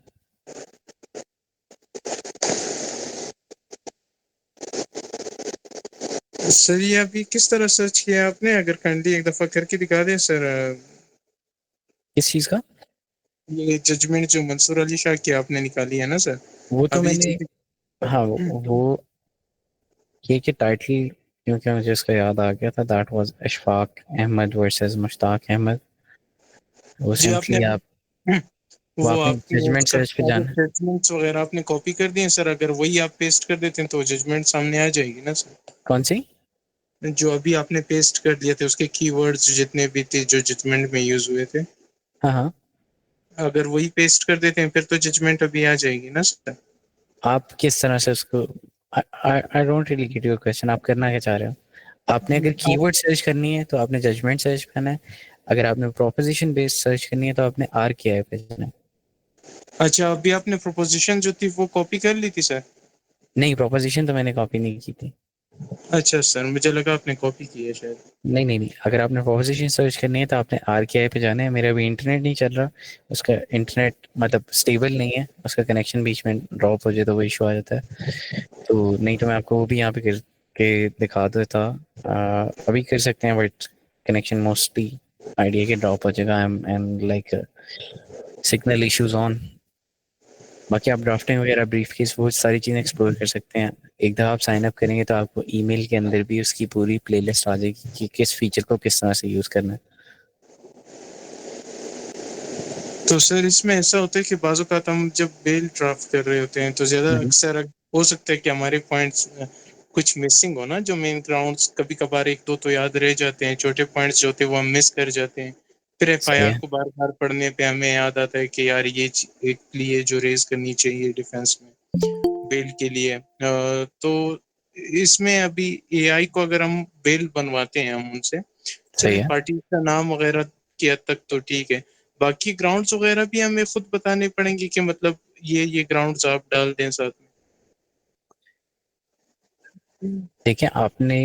सर ये अभी किस तरह सर्च किया आपने? अगर काइंडली एक दफा करके दिखा दें सर। किस चीज़ का? ये जजमेंट जो मंसूर अली शाह की आपने निकाली है ना सर, वो तो अभी मैंने, जो हाँ वो ये कि टाइटल क्योंकि मुझे इसका याद आ गया था, that was Ishfaq Ahmed versus Mushtaq Ahmed. वो जी आपने सिंपली आप वो आपने आपने जजमेंट उसका सर्च पे सारे जाना। जजमेंट्स वगैरह आपने कॉपी कर दिए सर? अगर वही आप पेस्ट कर देते हैं तो जजमेंट सामने आ जाएगी ना सर? कौन सी? जो अभी आपने पेस्ट कर दिए थे उसके कीवर्ड्स जितने भी थे जो जजमेंट में यूज हुए थे, हाँ हाँ, अगर वही पेस्ट कर देते हैं फिर तो जजमेंट अभी आ जाएगी ना सर? आप किस तरह से उसको, I don't really get your question, आप करना क्या चाह रहे हो? आपने अगर आप कीवर्ड सर्च करनी है तो आपने जजमेंट सर्च करना है, अगर आपने प्रोपोजिशन बेस्ड सर्च करनी है तो आपने आर के आई पे जाना है। अच्छा, अभी आपने प्रोपोजिशन जो थी वो कॉपी कर ली थी सर? नहीं, प्रोपोजिशन तो मैंने कॉपी नहीं की थी। अच्छा सर, मुझे लगा आपने कॉपी की है शायद। नहीं नहीं नहीं, अगर आपने प्रोपोजिशन सर्च करनी है तो आपने आर के आई पे जाना है। मेरा अभी इंटरनेट नहीं चल रहा, उसका इंटरनेट मतलब स्टेबल नहीं है, उसका कनेक्शन बीच में ड्रॉप हो जाए तो वो इशू आ जाता है। तो नहीं तो मैं आपको वो भी यहाँ पे करके दिखा देता। अभी कर सकते हैं बट कनेक्शन मोस्टली आइडिया के ड्रॉप हो जाएगा and like signal issues on. बाकी आप ड्राफ्टिंग वगैरह ब्रीफ केस वो सारी चीज़ें एक्सप्लोर कर सकते हैं। एक दफ़ा आप साइन अप करेंगे तो आपको ईमेल के अंदर भी उसकी पूरी प्लेलिस्ट आ जाएगी कि किस फीचर को किस तरह से यूज़ करना है। तो सर इसमें ऐसा होता है कि बाज़ औक़ात हम जब बेल ड्राफ्ट कर रहे होते हैं तो ज़्यादा अक्सर हो सकता है कि हमारे पॉइंट्स कुछ मिसिंग हो ना, जो मेन ग्राउंड्स कभी कभार एक दो तो याद रह जाते हैं, छोटे पॉइंट्स जो होते हैं वो हम मिस कर जाते हैं। फिर सही एफआईआर है। को बार बार पढ़ने पे हमें याद आता है कि यार ये एक लिए जो रेज करनी चाहिए डिफेंस में बेल के लिए। तो इसमें अभी एआई को अगर हम बेल बनवाते हैं हम उनसे, सही चलिए है। पार्टी का नाम वगैरह की हद तक तो ठीक है, बाकी ग्राउंड्स वगैरह भी हमें खुद बताने पड़ेंगे कि मतलब ये ग्राउंड्स आप डाल दें साथ में। देखिए आपने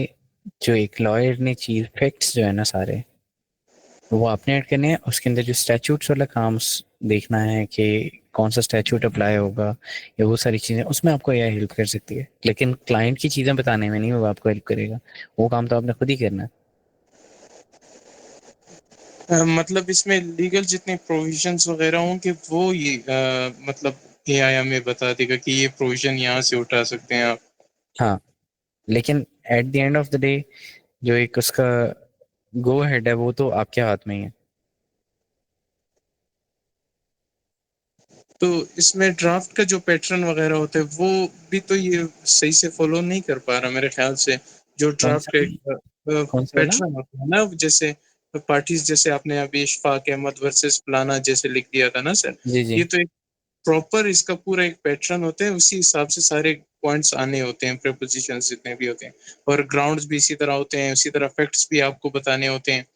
जो एक लॉयर ने चीज फैक्ट्स जो है ना सारे वो आपने ऐड करने हैं। उसके अंदर जो स्टैट्यूट्स वाला काम देखना है कि कौन सा स्टैट्यूट अप्लाई होगा या वो सारी चीज़ें, उसमें आपको यह हेल्प कर सकती है। लेकिन क्लाइंट की चीज़ें बताने में नहीं वो आपको हेल्प करेगा, वो काम तो आपने खुद ही करना है। मतलब इसमें लीगल जितने प्रोविजंस वगैरह होंगे वो ये मतलब एआई हमें बता देगा कि ये प्रोविजन यहाँ से उठा सकते हैं आप। हाँ, लेकिन at the end of the day जो एक उसका गो हेड है वो तो आपके हाथ में ही है। तो इसमें ड्राफ्ट का जो पैटर्न वगैरह होता है वो भी तो ये सही से फॉलो नहीं कर पा रहा मेरे ख्याल से। जो कौन ड्राफ्ट सा का एक कौन सा वाला? पैटर्न होता है ना, जैसे पार्टीज, जैसे आपने अभी इशफाक अहमद वर्सेस फलाना जैसे लिख दिया था ना सर, जी जी। ये तो एक प्रॉपर इसका पूरा एक पैटर्न होता है, उसी हिसाब से सारे पॉइंट्स आने होते हैं, प्रीपोजिशंस जितने भी होते हैं, और ग्राउंड्स भी इसी तरह होते हैं, उसी तरह फैक्ट्स भी आपको बताने होते हैं।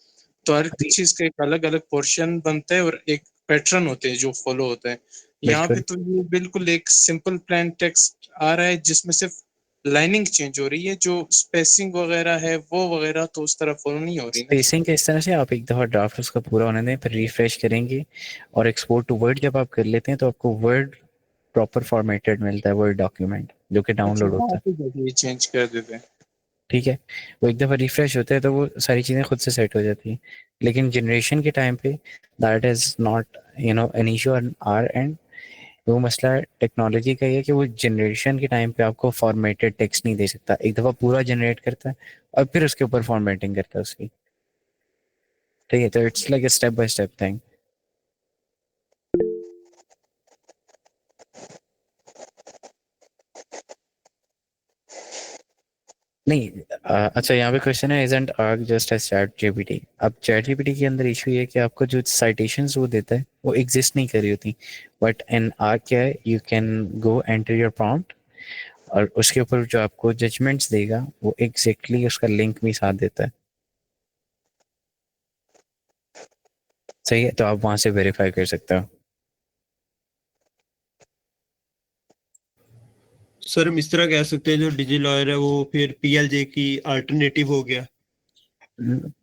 तो हर अभी चीज का एक अलग अलग पोर्शन बनता है और एक पैटर्न होते हैं जो फॉलो होता है। यहाँ पे बिल्कुल तो ये बिल्कुल एक सिंपल प्लान टेक्स्ट आ रहा है जिसमें सिर्फ लाइनिंग चेंज हो रही है, जो स्पेसिंग वगैरह है वो वगैरह तो उस तरह फॉलो नहीं हो रही ना। स्पेसिंग के इस तरह से आप एक दफ़ा ड्राफ्ट उसका पूरा होने दें, फिर रिफ्रेश करेंगे और एक्सपोर्ट टू वर्ड जब आप कर लेते हैं तो आपको वर्ड प्रॉपर फॉर्मेटेड मिलता है, वर्ड डॉक्यूमेंट जो कि अच्छा, डाउनलोड होता वहाँ है। पे जब ये चेंज कर देते हैं। ठीक है, वो एक दफ़ा रिफ्रेश होता है तो वो सारी चीज़ें खुद से सेट हो जाती हैं। लेकिन जनरेशन के टाइम पे that is not an issue on our and. वो मसला टेक्नोलॉजी का ही है कि वो जनरेशन के टाइम पे आपको फॉर्मेटेड टेक्स्ट नहीं दे सकता। एक दफ़ा पूरा जनरेट करता है और फिर उसके ऊपर फॉर्मेटिंग करता है उसकी। ठीक है, तो it's like a step by step thing. नहीं अच्छा यहाँ पे क्वेश्चन है isn't arc just as ChatGPT. अब चैट जीपीटी के अंदर इशू ये है कि आपको जो साइटेशंस वो देता है वो एग्जिस्ट नहीं कर रही होती, बट इन आर्क क्या है, you can go enter your prompt और उसके ऊपर जो आपको जजमेंट्स देगा वो एग्जैक्टली उसका लिंक भी साथ देता है। सही है, तो आप वहाँ से वेरीफाई कर सकते हो। सर हम इस तरह कह सकते हैं जो डिजी लॉयर है वो फिर पीएलजे की अल्टरनेटिव हो गया।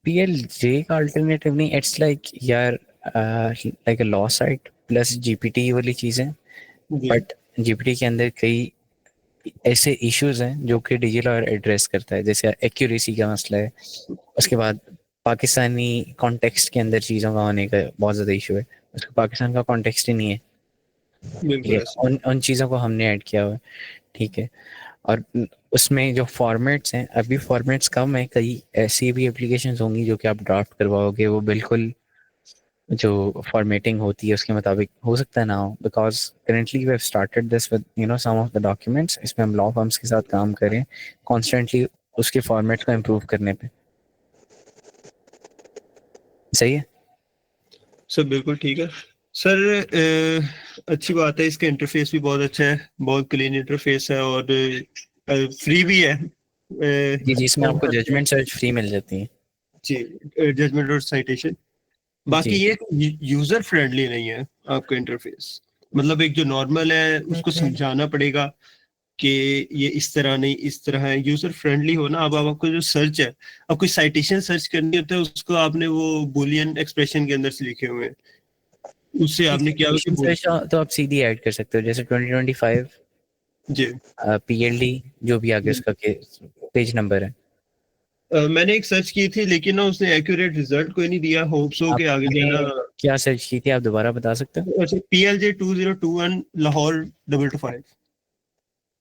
पीएलजे का अल्टरनेटिव नहीं, इट्स लाइक यार like a law site plus GPT वाली चीज़ें। जी बट जीपीटी के अंदर कई ऐसे इश्यूज हैं जो कि डिजिलॉयर एड्रेस करता है, जैसे एक्यूरेसी का मसला है। उसके बाद पाकिस्तानी कॉन्टेक्स्ट के अंदर चीज़ों का होने का बहुत ज़्यादा इशू है, उसका पाकिस्तान का कॉन्टेक्स्ट ही नहीं है। ठीक बिल्कुल है, ऐसे। उन उन चीज़ों को हमने ऐड किया हुआ है। ठीक है, और उसमें जो फॉर्मेट्स हैं अभी फॉर्मेट्स कम है, कई ऐसी भी एप्लीकेशंस होंगी जो कि आप ड्राफ्ट करवाओगे वो बिल्कुल जो फॉर्मेटिंग होती है उसके मुताबिक हो सकता है ना हो, because currently we have started this with some of the documents. इसमें हम लॉ फर्म्स के साथ काम करें कॉन्स्टेंटली उसके फॉर्मेट को इम्प्रूव करने पे। सही है। सर बिल्कुल ठीक है। सर अच्छी बात है, इसका इंटरफेस भी बहुत अच्छा है, बहुत क्लीन इंटरफेस है और फ्री भी है। जी जी, इसमें आपको और जजमेंट सर्च फ्री मिल जाती है। जी जजमेंट और साइटेशन। बाकी जी ये यूजर फ्रेंडली नहीं है आपका इंटरफेस। मतलब एक जो नॉर्मल है उसको समझाना पड़ेगा कि ये इस तरह नहीं इस तरह है। यूजर फ्रेंडली हो ना। अब आपको जो सर्च है, अब कोई साइटेशन सर्च करनी होता है उसको आपने वो बुलियन एक्सप्रेशन के अंदर से लिखे हुए हैं, उससे आपने क्या साइटेशन सर्च तो आप सीधी ऐड कर सकते हो, जैसे 2025 जी PLD जो भी आगे उसका पेज नंबर है। मैंने एक सर्च की थी लेकिन ना उसने एक्यूरेट रिजल्ट कोई नहीं दिया। होप्स हो के आगे आपने जाना। क्या सर्च की थी, आप दोबारा बता सकते हो? अच्छा, PLJ 2021 लाहौर 225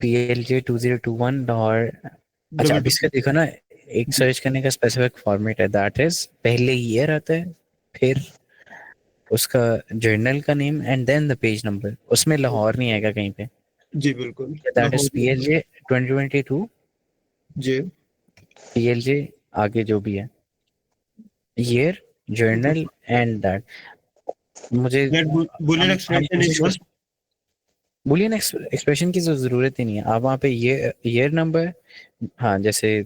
PLJ 2021 लाहौर। अच्छा, अब इसका 225। देखो ना, एक सर्च करने का स्पेसिफिक फॉर्मेट है, दैट इज पहले ईयर आता है, फिर उसका जर्नल का name and then the page number. उसमें लाहौर नहीं आएगा कहीं पे। जी बिल्कुल, दैट इज लाहौर। PLJ 2022 जी PLJ आगे जो भी है, ईयर, जर्नल एंड दैट। मुझे बुलियन हम एक्सप्रेशन इज कोशिश कर, मस्ट। बुलियन एक्सप्रेशन की जरूरत ही नहीं है। आप वहाँ पे ये ईयर नंबर, हाँ जैसे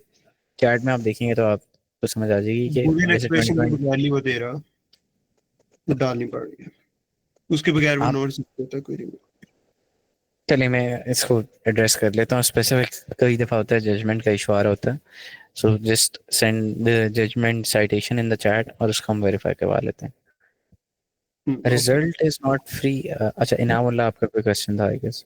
चैट में आप देखेंगे तो आप तो समझ आ जाएगी कि बुलियन जैसे एक्सप्रेशन के 2020 बगैर नहीं वो दे रहा, वो डालनी पड़ रही है। उसके बगैर वो आप, नोट होता कोई नहीं। चलिए मैं इसको एड्रेस कर लेता हूँ स्पेसिफिक। कई दफ़ा होता है जजमेंट का इशू आ रहा होता है, so just send the judgment citation in the chat और उसको हम वेरीफाई करवा लेते हैं। Okay. Result is not free. अच्छा, इनामुल्लाह आपका कोई क्वेश्चन था आई गेस?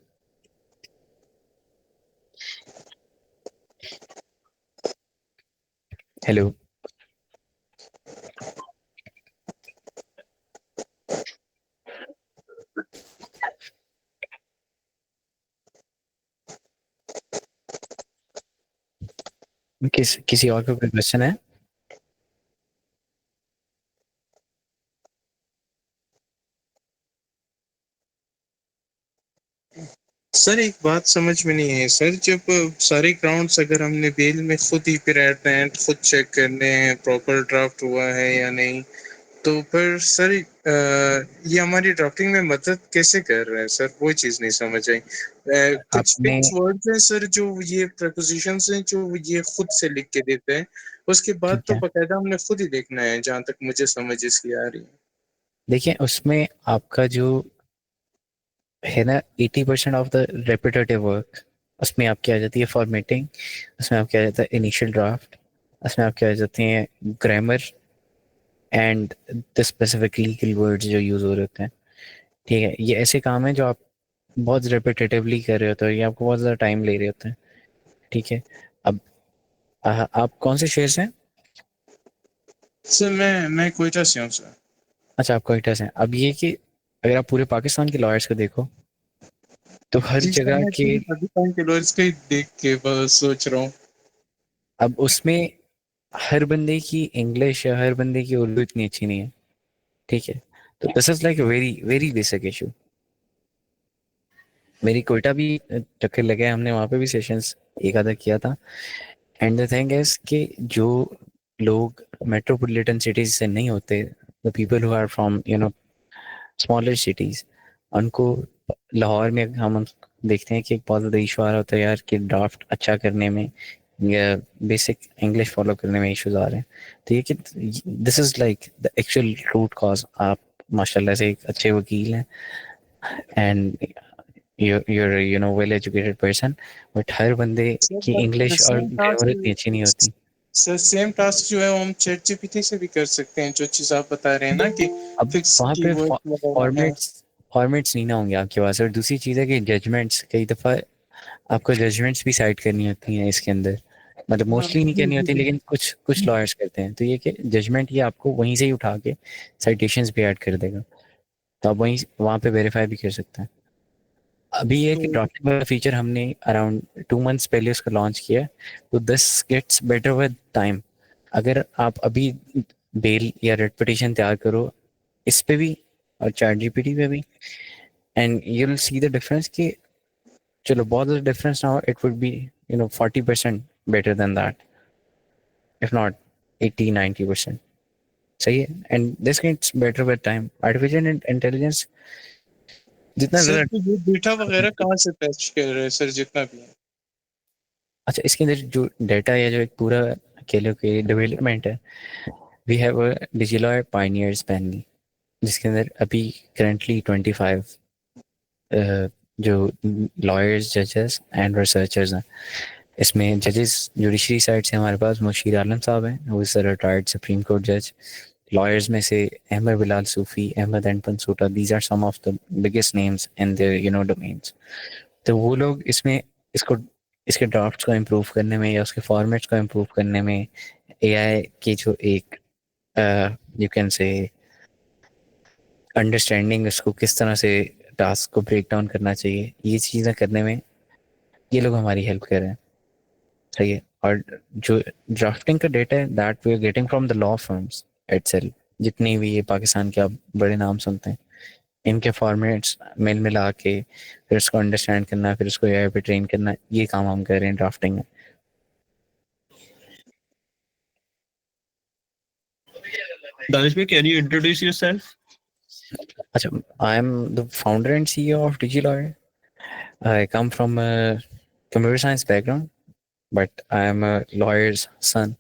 हेलो, किसी और का कोई क्वेश्चन है? सर एक बात समझ में नहीं है सर, जब सारे ग्राउंड्स अगर हमने बेल में खुद ही फिर एट एंड खुद चेक करने हैं प्रॉपर ड्राफ्ट हुआ है या नहीं, तो फिर सर ये हमारी ड्राफ्टिंग में मदद कैसे कर रहे हैं सर, वो चीज़ नहीं समझ आई। कुछ आपने, फिक्स वर्ड्स हैं सर जो ये प्रपोजिशंस हैं जो ये खुद से लिख के देते हैं, उसके बाद ठीक तो है, बकायदा हमने खुद ही देखना है, जहाँ तक मुझे समझ इसकी आ रही है। देखिए उसमें आपका जो है ना 80% ऑफ द रेपिटेटिव वर्क, उसमें आपकी आ जाती है फॉर्मेटिंग, उसमें आपके आ जाता है इनिशियल ड्राफ्ट, उसमें आपके आ जाते हैं grammar and the specific legal words जो यूज़ हो रहे होते हैं। ठीक है, ये ऐसे काम है जो आप बहुत रिपीटेटिवली कर रहे होते हो, ये आपको बहुत ज़्यादा टाइम ले रहे होते हैं। ठीक है, अब आप कौन से शहर से हैं? सर मैं कोयटा से हूँ सर। अच्छा, आप कोयटा से हैं। अब ये कि अगर आप पूरे पाकिस्तान के लॉयर्स को देखो तो हर जी सर, जगह मैं के, पूरी पाकिस्तान के लॉयर्स का ही देख के बस सोच रहा हूँ। अब उसमें हर बंदे की इंग्लिश या हर बंदे की उर्दू इतनी अच्छी नहीं है। ठीक है, तो this is like very very basic issue. मेरी कोयटा भी चक्कर लगे, हमने वहाँ पे भी सेशंस एक आधा किया था। एंड द थिंग इज कि जो लोग मेट्रोपॉलिटन सिटीज से नहीं होते, the people who are from smaller cities, उनको लाहौर में हम देखते हैं कि एक बहुत ज़्यादा इशू आ रहा होता है यार कि ड्राफ्ट अच्छा करने में या बेसिक इंग्लिश फॉलो करने में इश्यूज आ रहे हैं। तो ये कि this is like the actual root cause. आप माशाल्लाह से एक अच्छे वकील हैं and you're well educated person, but हर बंदे सर की बट इंग्लिश और सेम ग्रामर इतनी अच्छी नहीं टास्क, होती। सर सेम टास्क जो है वो हम चैट जीपीटी से भी कर सकते हैं, जो चीज़ आप बता रहे हैं ना कि अब फिक्स वहाँ पे कीवर्ड वगैरह हैं। फॉर्मेट्स नहीं ना होंगे आपके पास। और दूसरी चीज़ है कि जजमेंट्स कई दफ़ा आपको जजमेंट्स भी साइड करनी होती हैं इसके अंदर, मतलब हाँ, मोस्टली नहीं जी करनी जी होती जी। लेकिन कुछ कुछ लॉयर्स करते हैं। तो ये कि जजमेंट ये आपको वहीं से ही उठा के साइटेशंस भी ऐड कर देगा, तो आप वहीं वहाँ पे वेरीफाई भी कर सकते हैं। अभी ये कि तो ड्रॉपिंग वाला फीचर हमने अराउंड 2 मंथ्स पहले उसका लॉन्च किया है, तो this gets better with time. अगर आप अभी बेल या रेड पिटिशन तैयार करो इस पे भी और चैट जीपीटी पे भी, and you will see the difference कि चलो बहुत ज़्यादा डिफरेंस ना हो, it would be 40% better than that, if not 80-90%। सही है, and this gets better with time. Artificial intelligence जितना सर ज़्यादा, तो ये डेटा वगैरह कहाँ से फैच कर रहे हैं सर, जितना भी है? अच्छा इसके अंदर जो डाटा है, जो एक पूरा कह लो कि डेवलपमेंट है, we have a DigiLawyer pioneers panel जिसके अंदर अभी करंटली 25 जो लॉयर्स, जजेस एंड रिसर्चर्स हैं। इसमें जजेस जुडिशरी साइड से हमारे पास मुशीर आलम साहब हैं, वो इज़ रिटायर्ड सुप्रीम कोर्ट जज। लॉयर्स में से Ahmed Bilal Sufi, Ahmed and Pansota, these are some of the biggest names in their domains. तो वो लोग इसमें इसको इसके ड्राफ्ट्स को इम्प्रूव करने में या उसके फॉर्मेट्स को इम्प्रूव करने में एआई की जो एक यू कैन से अंडरस्टैंडिंग, उसको किस तरह से टास्क को ब्रेक डाउन करना चाहिए, ये चीज़ें करने में ये लोग हमारी हेल्प कर रहे हैं। सही है। और जो ड्राफ्टिंग का डेटा है that we are getting from the law firms itself, जितनी भी ये पाकिस्तान के आप बड़े नाम सुनते हैं, इनके फॉर्मेट्स मेल मिला के फिर उसको अंडरस्टैंड करना, फिर उसको एआई पे ट्रेन करना, ये काम हम कर रहे हैं ड्राफ्टिंग में। Danish bhai, can you introduce yourself? अच्छा, I am the founder and CEO of DigiLawyer. I come from a computer science background, but I am a lawyer's son.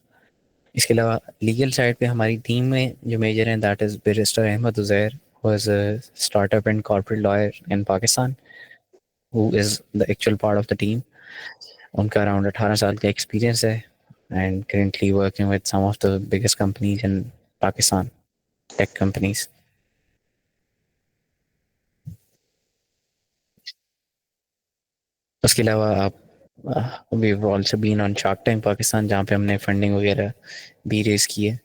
इसके अलावा लीगल साइड पे हमारी टीम में जो मेजर हैं that is barrister Ahmed Uzair, who is a startup and corporate lawyer in Pakistan, who is the actual part of the team. उनका अराउंड 18 साल का एक्सपीरियंस है and currently working with some of the biggest companies in Pakistan, tech companies. उसके अलावा आप we've also been on Shark Tank Pakistan, जहाँ पे हमने फंडिंग वगैरह भी रेज की है.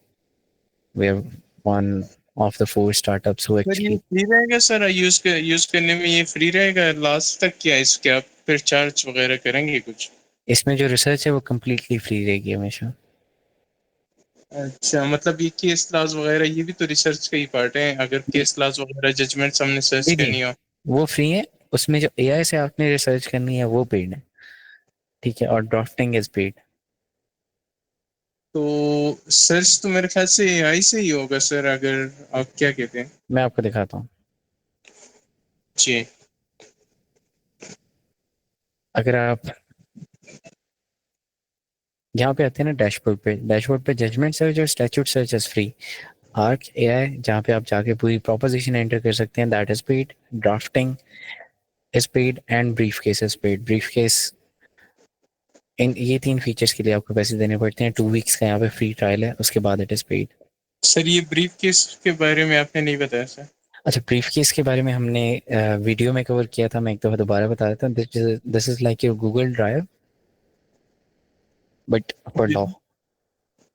We are one of the 4 startups who sir ये actually. फ्री रहेगा सर, यूज करने में ये फ्री रहेगा लास्ट तक, क्या इसके आप फिर चार्ज वगैरह करेंगे कुछ? इसमें जो रिसर्च है वो कम्प्लीटली फ्री रहेगी हमेशा. अच्छा, मतलब ये केस लॉज वगैरह ये भी तो रिसर्च का ही पार्ट है, अगर केस लॉज वगैरह जजमेंट्स हमने सर्च जी करनी हो वो फ्री है. उसमें जो एआई से आपने रिसर्च करनी है वो पेड है, ठीक है, और ड्राफ्टिंग इज पेड. तो सर्च तो मेरे ख्याल से एआई से ही होगा सर, अगर आप क्या कहते हैं? मैं आपको दिखाता हूँ. जी अगर आप यहाँ पे आते हैं ना डैशबोर्ड पे जजमेंट सर्च और statute search is free. Arc AI जहाँ पे आप जाके पूरी प्रोपोजिशन एंटर कर सकते हैं that is paid. Drafting is paid and brief case is paid. Brief case, इन ये 3 फीचर्स के लिए आपको पैसे देने पड़ते हैं. 2 वीक्स का यहाँ पे फ्री ट्रायल है, उसके बाद इट इज पेड. सर, ये ब्रीफ केस के बारे में आपने नहीं बताया सर. अच्छा, ब्रीफ केस के बारे में हमने वीडियो में कवर किया था. मैं एक दफ़ा दोबारा बता देता हूँ. This is like your Google drive but for law.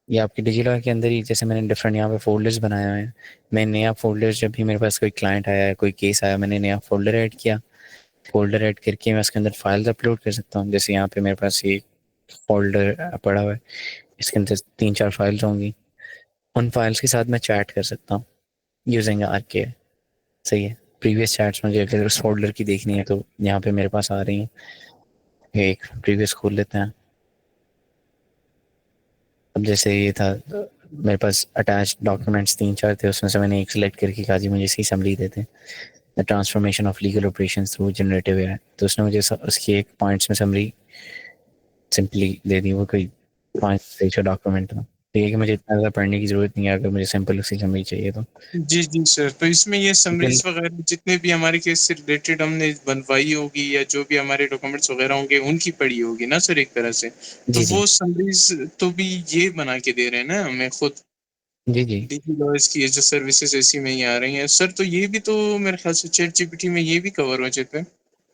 ये आपके डिजिलॉकर के अंदर ही, जैसे मैंने डिफरेंट यहाँ पे फोल्डर्स बनाए हुए हैं. मैं नया फोल्डर, जब भी मेरे पास कोई क्लाइंट आया, कोई केस आया, मैंने नया फोल्डर ऐड किया. फोल्डर ऐड करके मैं उसके अंदर फाइल्स अपलोड कर सकता हूँ. जैसे यहाँ पे मेरे पास ये फोल्डर पड़ा हुआ है, इसके अंदर 3-4 फाइल्स होंगी. उन फाइल्स के साथ मैं चैट कर सकता हूँ यूजिंग आरके. सही है. प्रीवियस चैट्स मुझे अगर उस फोल्डर की देखनी है तो यहाँ पे मेरे पास आ रही हैं. एक प्रीवियस खोल लेते हैं. अब जैसे ये था, मेरे पास अटैच डॉक्यूमेंट्स 3-4 थे, उसमें से मैंने एक सिलेक्ट करके कहा जी मुझे इसकी समरी देते हैं, the transformation of legal operations through generative AI. तो उसने मुझे उसकी एक पॉइंट्स में समरी सिंपली दे दी. वो कोई 5 पेज का डॉक्यूमेंट था. तो ये कि मुझे इतना ज़्यादा पढ़ने की ज़रूरत नहीं है अगर मुझे सिंपल उसकी समरी चाहिए तो. जी जी सर, तो इसमें ये समरीज वगैरह जितने भी हमारे केस से रिलेटेड हमने बनवाई होगी या जो भी हमारे डॉक्यूमेंट्स वगैरह होंगे उनकी पड़ी होगी ना सर, एक तरह से. तो जी जी वो समरीज तो भी ये बना के दे रहे हैं ना हमें खुद, जी जी. डिजी लॉयर्स की जो सर्विसेज ऐसी में ही आ रही हैं सर. तो ये भी तो मेरे ख्याल से चैट जीपीटी में ये भी कवर हो जाता है.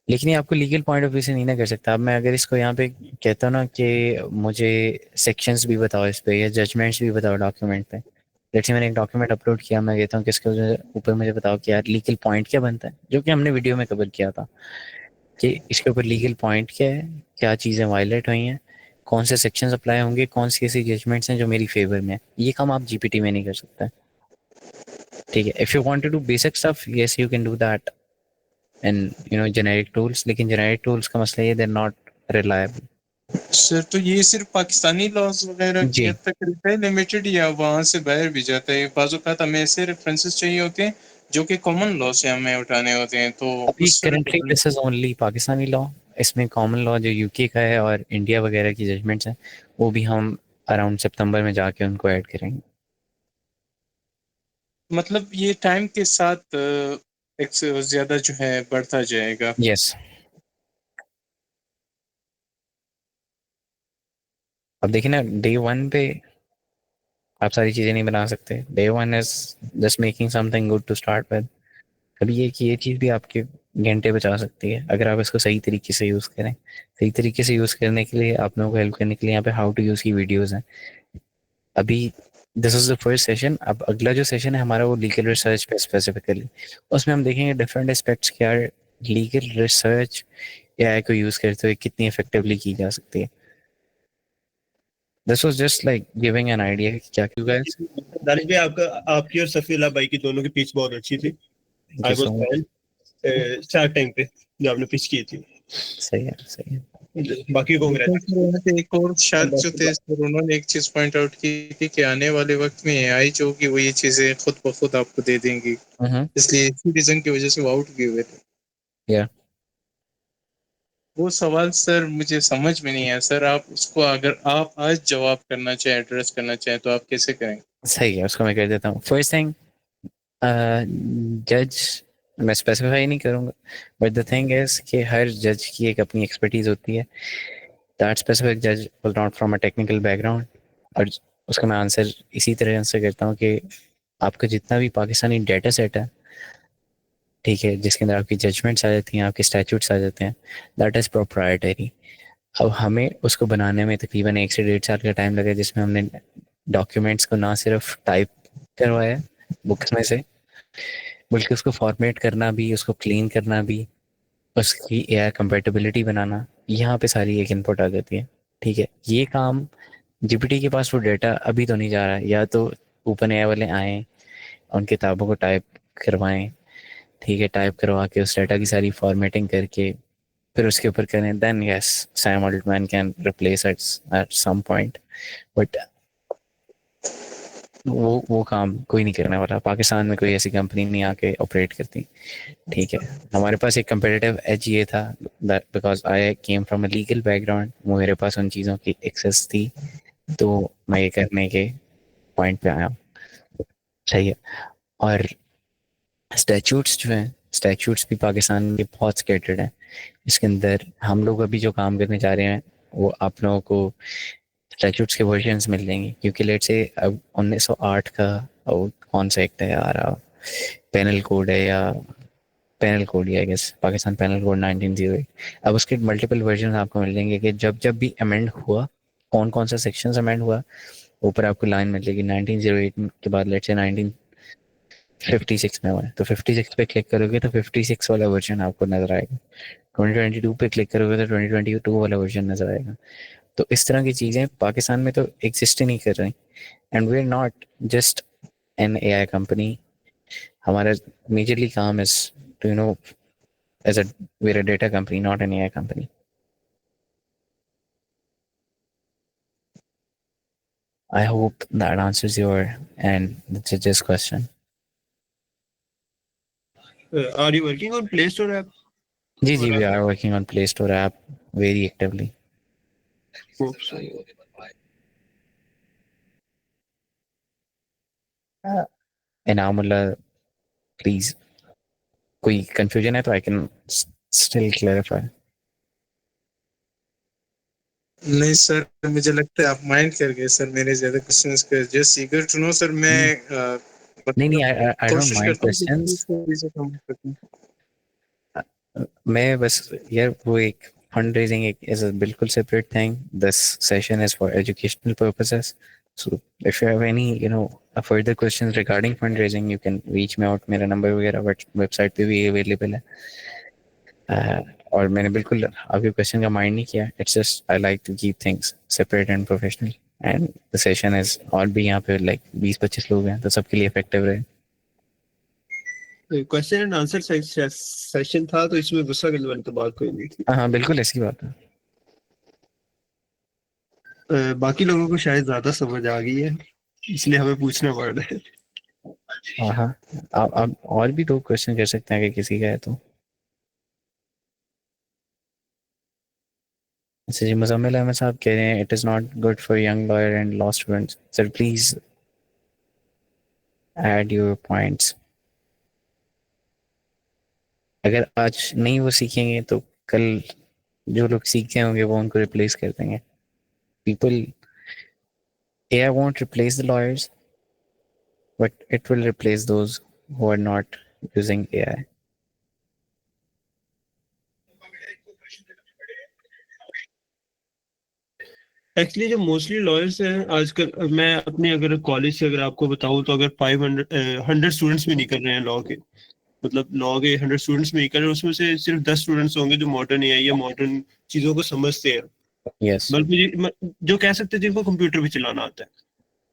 लेकिन ये आपको लीगल पॉइंट ऑफ व्यू से नहीं ना कर सकता. अब मैं अगर इसको यहाँ पे कहता हूँ ना कि मुझे सेक्शंस भी बताओ इस पे या जजमेंट्स भी बताओ डॉक्यूमेंट पे. जैसे मैंने एक डॉक्यूमेंट अपलोड किया, मैं कहता हूँ कि इसके ऊपर मुझे बताओ कि यार लीगल पॉइंट क्या बनता है, जो कि हमने वीडियो में कवर किया था कि इसके ऊपर लीगल पॉइंट क्या है, क्या चीज़ें वायलेट हुई हैं, कौन से सेक्शंस अप्लाई होंगे, कौन सी ऐसी जजमेंट्स हैं जो मेरी फेवर में है. ये काम आप जीपीटी में नहीं कर सकते. ठीक है. If you want to do basic stuff, yes you can do that and generic tools. लेकिन जेनेरिक टूल्स का मसला ये, they are not reliable. Sir, तो ये सिर्फ पाकिस्तानी लॉज वगैरह की जी हद तक रहता है लिमिटेड, या वहाँ से बाहर भी जाता है? बाज़ औक़ात हमें ऐसे रेफरेंसेस चाहिए होते हैं जो कि कॉमन लॉ से हमें उठाने होते हैं, तो अभी उस सूरत currently this is only Pakistani law. इसमें कॉमन लॉ जो यूके का है और इंडिया वगैरह की जजमेंट्स हैं वो भी हम अराउंड सितंबर में जाके उनको ऐड करेंगे. मतलब ये टाइम के साथ एक से ज़्यादा जो है बढ़ता जाएगा. यस. अब देखिए ना, डे 1 पे आप सारी चीज़ें नहीं बना सकते. Day 1 is just making something good to start with. अभी ये कि ये चीज़ भी आपके घंटे बचा सकती है अगर आप इसको सही तरीके से यूज़ करें। सही तरीके से यूज़ करने के लिए आप लोगों को हेल्प करने के लिए यहाँ पे हाउ टू यूज़ की वीडियोज़ हैं। अभी this is the first session. अब अगला जो सेशन है हमारा वो लीगल रिसर्च पे स्पेसिफिकली, उसमें हम देखेंगे डिफरेंट एस्पेक्ट्स क्या लीगल रिसर्च एआई को यूज़ करते हुए कितनी इफेक्टिवली की जा सकती है। This was just like giving an idea कि क्या क्यों गाइस। दानिश भाई, आपकी और सफीला भाई की दोनों की पिच बहुत अच्छी थी। Thank I you was so much. Fan shark tank पे जो आपने पिच की थी। सही है, सही है। बाकी को लेकिन सर यहाँ पे एक और शायद जो थे सर, उन्होंने एक चीज पॉइंट आउट की थी कि आने वाले वक्त में एआई जो होगी वो ये चीजें खुद ब खुद आपको दे देंगी, इसलिए इसी रीजन की वजह से वो आउट भी हुए थे। या वो सवाल सर मुझे समझ में नहीं आया सर, आप उसको अगर आप आज जवाब करना चाहें, एड्रेस करना चाहें तो आप कैसे करेंगे? सही है, उसको मैं कर देता हूँ। फर्स्ट थिंग, जज मैं स्पेसिफाई नहीं करूँगा, बट द थिंग इज कि हर जज की एक अपनी एक्सपर्टीज होती है। दैट स्पेसिफिक जज was not from a technical background. और उसका मैं आंसर इसी तरह आंसर करता हूँ कि आपका जितना भी पाकिस्तानी डेटा सेट है, ठीक है, जिसके अंदर आपकी जजमेंट्स आ जाती हैं, आपके स्टैट्यूट्स आ जाते हैं, दैट इज़ प्रोप्राइटरी। अब हमें उसको बनाने में तकरीबन 1 से 1.5 साल का टाइम लगा, जिसमें हमने डॉक्यूमेंट्स को ना सिर्फ टाइप करवाया बुक्स में से, बल्कि उसको फॉर्मेट करना भी, उसको क्लीन करना भी, उसकी एआई कंपैटिबिलिटी बनाना, यहाँ पे सारी एक इनपुट आ जाती है। ठीक है, ये काम जीपीटी के पास वो डेटा अभी तो नहीं जा रहा है, या तो ओपन एआई वाले आएँ, उन किताबों को टाइप करवाएं, ठीक है, टाइप करवा के उस डेटा की सारी फॉर्मेटिंग करके फिर उसके ऊपर करें, then yes Sam Altman can replace at some point. But वो काम कोई नहीं करने वाला। पाकिस्तान में कोई ऐसी कंपनी नहीं आके ऑपरेट करती। ठीक है, हमारे पास एक कंपेटिटिव एज ये था because I came from a legal background, मेरे पास उन चीज़ों की एक्सेस थी, तो मैं ये करने के पॉइंट पे आया हूँ। सही है। और स्टैचूट्स जो हैं, स्टैचूट्स भी पाकिस्तान के बहुत स्केटर्ड हैं। इसके अंदर हम लोग अभी जो काम करने जा रहे हैं वो आप लोगों को स्टैचूट्स के वर्जन्स मिल जाएंगे, क्योंकि लेट से अब 1908 का कौन सा एक्ट है यार, पेनल कोड है, या पेनल कोड ही I guess, Pakistan penal code 1908। अब उसके मल्टीपल वर्जन आपको मिल जाएंगे कि जब जब भी अमेंड हुआ, कौन कौन सा सेक्शन अमेंड हुआ, ऊपर आपको लाइन मिलेगी 1908 के बाद लेट से 1956 में हुआ है, तो 56 पे क्लिक करोगे तो 56 वाला वर्जन आपको नजर आएगा। 2022 पे क्लिक करोगे तो 2022 वाला वर्जन नजर आएगा। तो इस तरह की चीज़ें पाकिस्तान में तो एग्जिस्ट ही नहीं कर रही। And we are not just an AI company. हमारा मेजरली काम is to as a we're a data company, not an AI company. I hope that answers your and the judge's question. Are you working on Play Store app? जी जी, we are working on Play Store app very actively. Enamullah, please, कोई confusion है तो I can still clarify. नहीं सर, मुझे लगता है आप माइंड कर गए सर मेरे ज्यादा क्वेश्चंस के। Just eager to know sir, मैं नहीं नहीं, I don't कोशिश mind करता हूँ कि questions. प्लीज थोड़ी सी कम सकूं। मैं बस यार वो एक फंड रेजिंग एक is a बिल्कुल separate thing. This session is for educational purposes. So if you have any further questions regarding fundraising, you can reach me out. मेरा नंबर वगैरह वेबसाइट पे भी अवेलेबल है. और मैंने बिल्कुल आपके क्वेश्चन का माइंड नहीं किया. It's just I like to keep things separate and professional, and the session is, और भी यहाँ पे लाइक 20-25 लोग हैं, तो सबके लिए इफेक्टिव रहे. क्वेश्चन एंड आंसर सेशन था, तो इसमें गुस्सा करने वाली तो बात कोई नहीं थी। हाँ बिल्कुल ऐसी बात है. बाकी लोगों को शायद ज्यादा समझ आ गई है, इसलिए हमें पूछना पड़ रहा है। हाँ हाँ, आप और भी 2 क्वेश्चन कर सकते हैं अगर किसी का है तो. अच्छा जी, मुजम्मिल अहमद साहब कह रहे हैं it is not good for young lawyer and law students. Sir please add your points. अगर आज नहीं वो सीखेंगे तो कल जो लोग सीखते होंगे वो उनको रिप्लेस कर देंगे. People, AI won't replace the lawyers, but it will replace those who are not using AI. Actually जो मोस्टली लॉयर्स हैं आजकल, मैं अपने अगर कॉलेज से अगर आपको बताऊं तो अगर 100 स्टूडेंट्स भी निकल रहे हैं लॉ के, मतलब लॉ के 100 स्टूडेंट्स में निकल रहे हैं, उसमें से सिर्फ 10 स्टूडेंट्स होंगे जो मॉडर्न एआई या मॉडर्न चीजों को समझते हैं, यस, बल्कि जो कह सकते हैं जिनको कंप्यूटर भी चलाना आता है।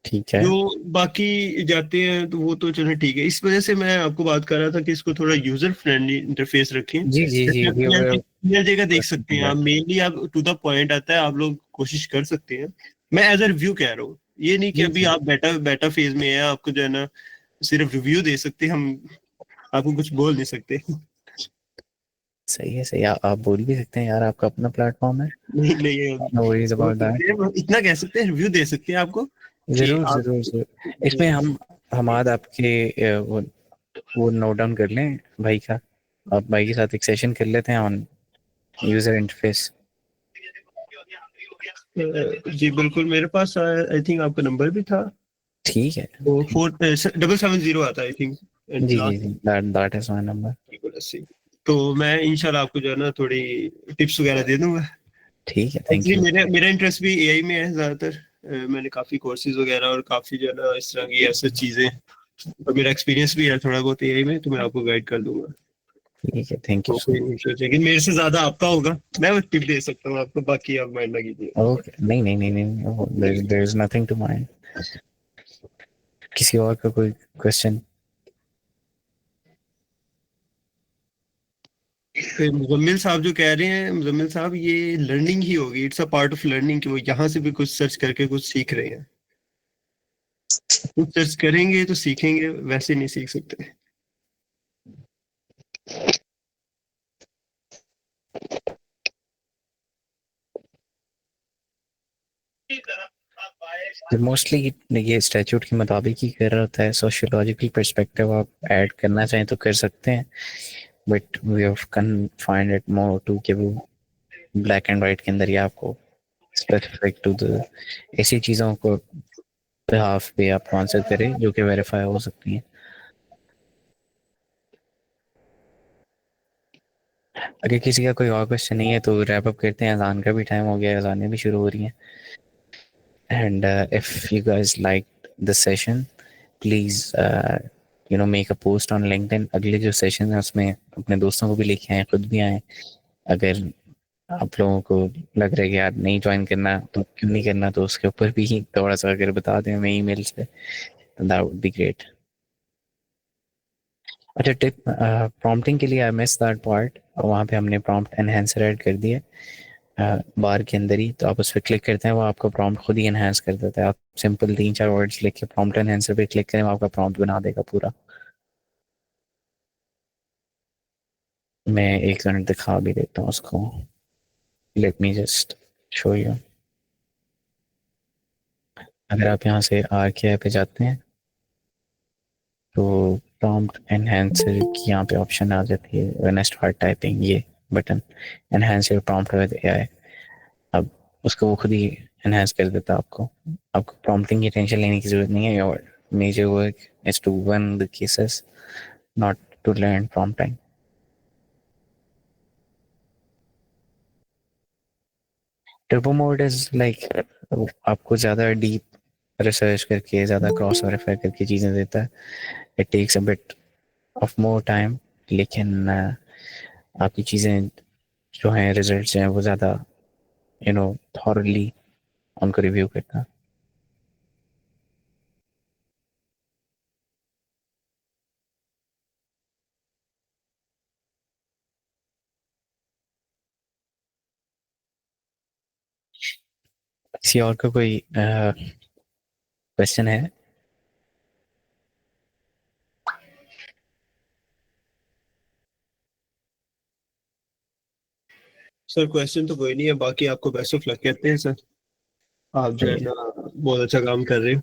ठीक है। जो बाकी जाते हैं तो वो तो चलो ठीक है। इस वजह से मैं आपको बात कर रहा था कि इसको थोड़ा यूजर फ्रेंडली इंटरफेस रखें। जी जी जी, जैसे we were अपनी जगह देख सकते हैं आप, मेनली आप टू द पॉइंट आता है, आप लोग कोशिश कर सकते हैं। मैं एज अ रिव्यू कह रहा हूँ, ये नहीं कि जी अभी जी, आप बेटा बेटा फेज में है, आपको जो है ना सिर्फ रिव्यू दे सकते हैं, हम आपको कुछ बोल नहीं सकते। सही है सही है, आप बोल भी सकते हैं यार, आपका अपना प्लेटफॉर्म है। नहीं नहीं, हम नो वरीज बोल अबाउट दैट। सकते हैं, हम इतना कह सकते हैं, रिव्यू दे सकते हैं आपको कि जरूर आप। जरूर जरूर, इसमें हम आज आपके वो नोट डाउन कर लें भाई का, आप भाई के साथ एक सेशन कर लेते हैं ऑन यूजर इंटरफेस। जी बिल्कुल, मेरे पास आई थिंक आपका नंबर भी था, ठीक है, वो 4770 आता आई थिंक जी जी लास्ट। जी, दैट इज माय नंबर। तो मैं इंशाल्लाह आपको जो है ना थोड़ी टिप्स वगैरह दे दूंगा। ठीक है, थैंक एक्चुअली यू। मेरा मेरा इंटरेस्ट भी एआई में है ज्यादातर। मैंने काफी कोर्सेज वगैरह और काफी जो है ना इस तरह की ऐसी चीजें, और मेरा एक्सपीरियंस भी है थोड़ा बहुत एआई में, तो मैं आपको गाइड कर दूंगा। ठीक है, थैंक यू तो सो कोई नहीं सोचेगी मेरे से ज्यादा आपका होगा, मैं वो टिप दे सकता हूँ आपको, बाकी आप माइंड ना कीजिए। मच। ओके, नहीं नहीं नहीं नहीं, there is nothing to mind. किसी और का कोई क्वेश्चन? मुजम्मिल साहब जो कह रहे हैं, मुजम्मिल साहब ये लर्निंग ही होगी, it's a part of learning, कि वो यहाँ से भी कुछ सर्च करके कुछ सीख रहे हैं। कुछ सर्च करेंगे तो सीखेंगे, वैसे नहीं सीख सकते। मोस्टली ये स्टैट्यूट के मुताबिक ही कर रहा होता है, सोशियोलॉजिकल पर्सपेक्टिव आप ऐड करना चाहें तो कर सकते हैं, but we have confined it more to कि वो ब्लैक एंड वाइट के अंदर ही आपको स्पेसिफिक टू द ऐसी चीज़ों को बिहाफ पे आप आंसर करें जो कि वेरीफाई हो सकती हैं। अगर किसी का कोई और क्वेश्चन नहीं है तो रैप अप करते हैं, अजान का भी टाइम हो गया है, अजानें भी शुरू हो रही हैं। And if you guys like this session, please make a post on LinkedIn. अगले जो सेशन है उसमें अपने दोस्तों को भी लेके आए, खुद भी आए। अगर आप लोगों को लग रहा है कि यार नहीं ज्वाइन करना तो क्यों नहीं करना, तो उसके ऊपर भी थोड़ा सा अगर बता दें हमें ईमेल से, दैट वुड बी ग्रेट। अच्छा, टिप प्रॉम्प्टिंग के लिए आई मिस दैट पार्ट, वहाँ पे हमने प्रॉम्प्ट एनहेंसर ऐड कर दिया बार के अंदर ही, तो आप उस पर क्लिक करते हैं वो आपका प्रॉम्प्ट खुद ही एनहेंस कर देता है। आप सिंपल 3-4 वर्ड्स लिख के प्रॉम्प्ट एनहेंसर पे क्लिक करें, वो आपका प्रॉम्प्ट बना देगा पूरा। मैं एक मिनट दिखा भी देता हूँ उसको, let me just show you. अगर आप यहाँ से आर के पे जाते हैं तो प्रॉम्प्ट एनहेंसर की यहाँ पे ऑप्शन आ जाती है, व्हेन आई स्टार्ट टाइपिंग, ये button enhance your prompt with AI. अब उसको वो खुद ही एनहेंस कर देता है आपको प्रॉम्प्टिंग की टेंशन लेने की जरूरत नहीं है। Your major work is to win the cases, not to learn prompting. Turbo mode is like आपको ज़्यादा डीप रिसर्च करके, ज़्यादा क्रॉस वेरीफाई करके चीज़ें देता है। It takes a bit of more time, लेकिन आपकी चीज़ें जो हैं, रिजल्ट्स हैं, वो ज़्यादा थॉरली उनको रिव्यू करता। किसी और का कोई क्वेश्चन है? सर क्वेश्चन तो कोई नहीं है, बाकी आपको बेस्ट ऑफ लक कहते हैं सर, आप जो है सही ना बहुत अच्छा काम कर रहे हो।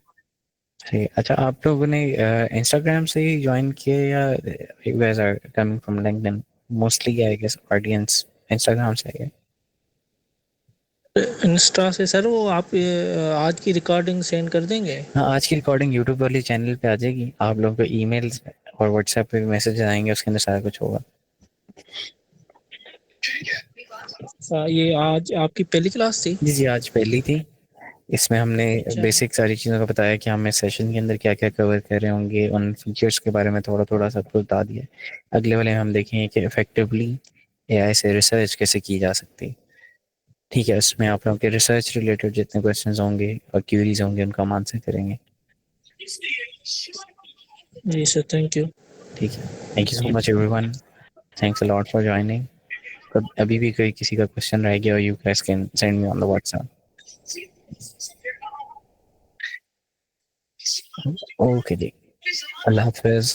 सही। अच्छा, आप लोगों ने इंस्टाग्राम से ही ज्वाइन किए या you guys are coming from LinkedIn? Mostly I guess audience Instagram से है। इंस्टा से सर, वो आप आज की रिकॉर्डिंग सेंड कर देंगे? हाँ, आज की रिकॉर्डिंग यूट्यूब वाली चैनल पे आ जाएगी, आप लोगों को ईमेल्स और व्हाट्सएप पे मैसेज आएंगे, उसके अंदर सारा कुछ होगा। ये आज आपकी पहली क्लास थी? जी जी, आज पहली थी, इसमें हमने अच्छा। बेसिक सारी चीज़ों का बताया कि हमें सेशन के अंदर क्या क्या कवर कर रहे होंगे, उन फीचर्स के बारे में थोड़ा थोड़ा सब कुछ बता दिया। अगले वाले में हम देखेंगे कि इफेक्टिवली एआई से रिसर्च कैसे की जा सकती है। ठीक है, उसमें आप लोगों के रिसर्च रिलेटेड जितने क्वेश्चंस होंगे और क्यूरीज होंगे उनका हम आंसर करेंगे। जी सर, थैंक यू। ठीक है, thank you so much everyone, thanks a lot for joining. अभी भी कोई किसी का क्वेश्चन रह गया, you guys can send me on the WhatsApp. Okay जी, अल्लाह हाफिज़।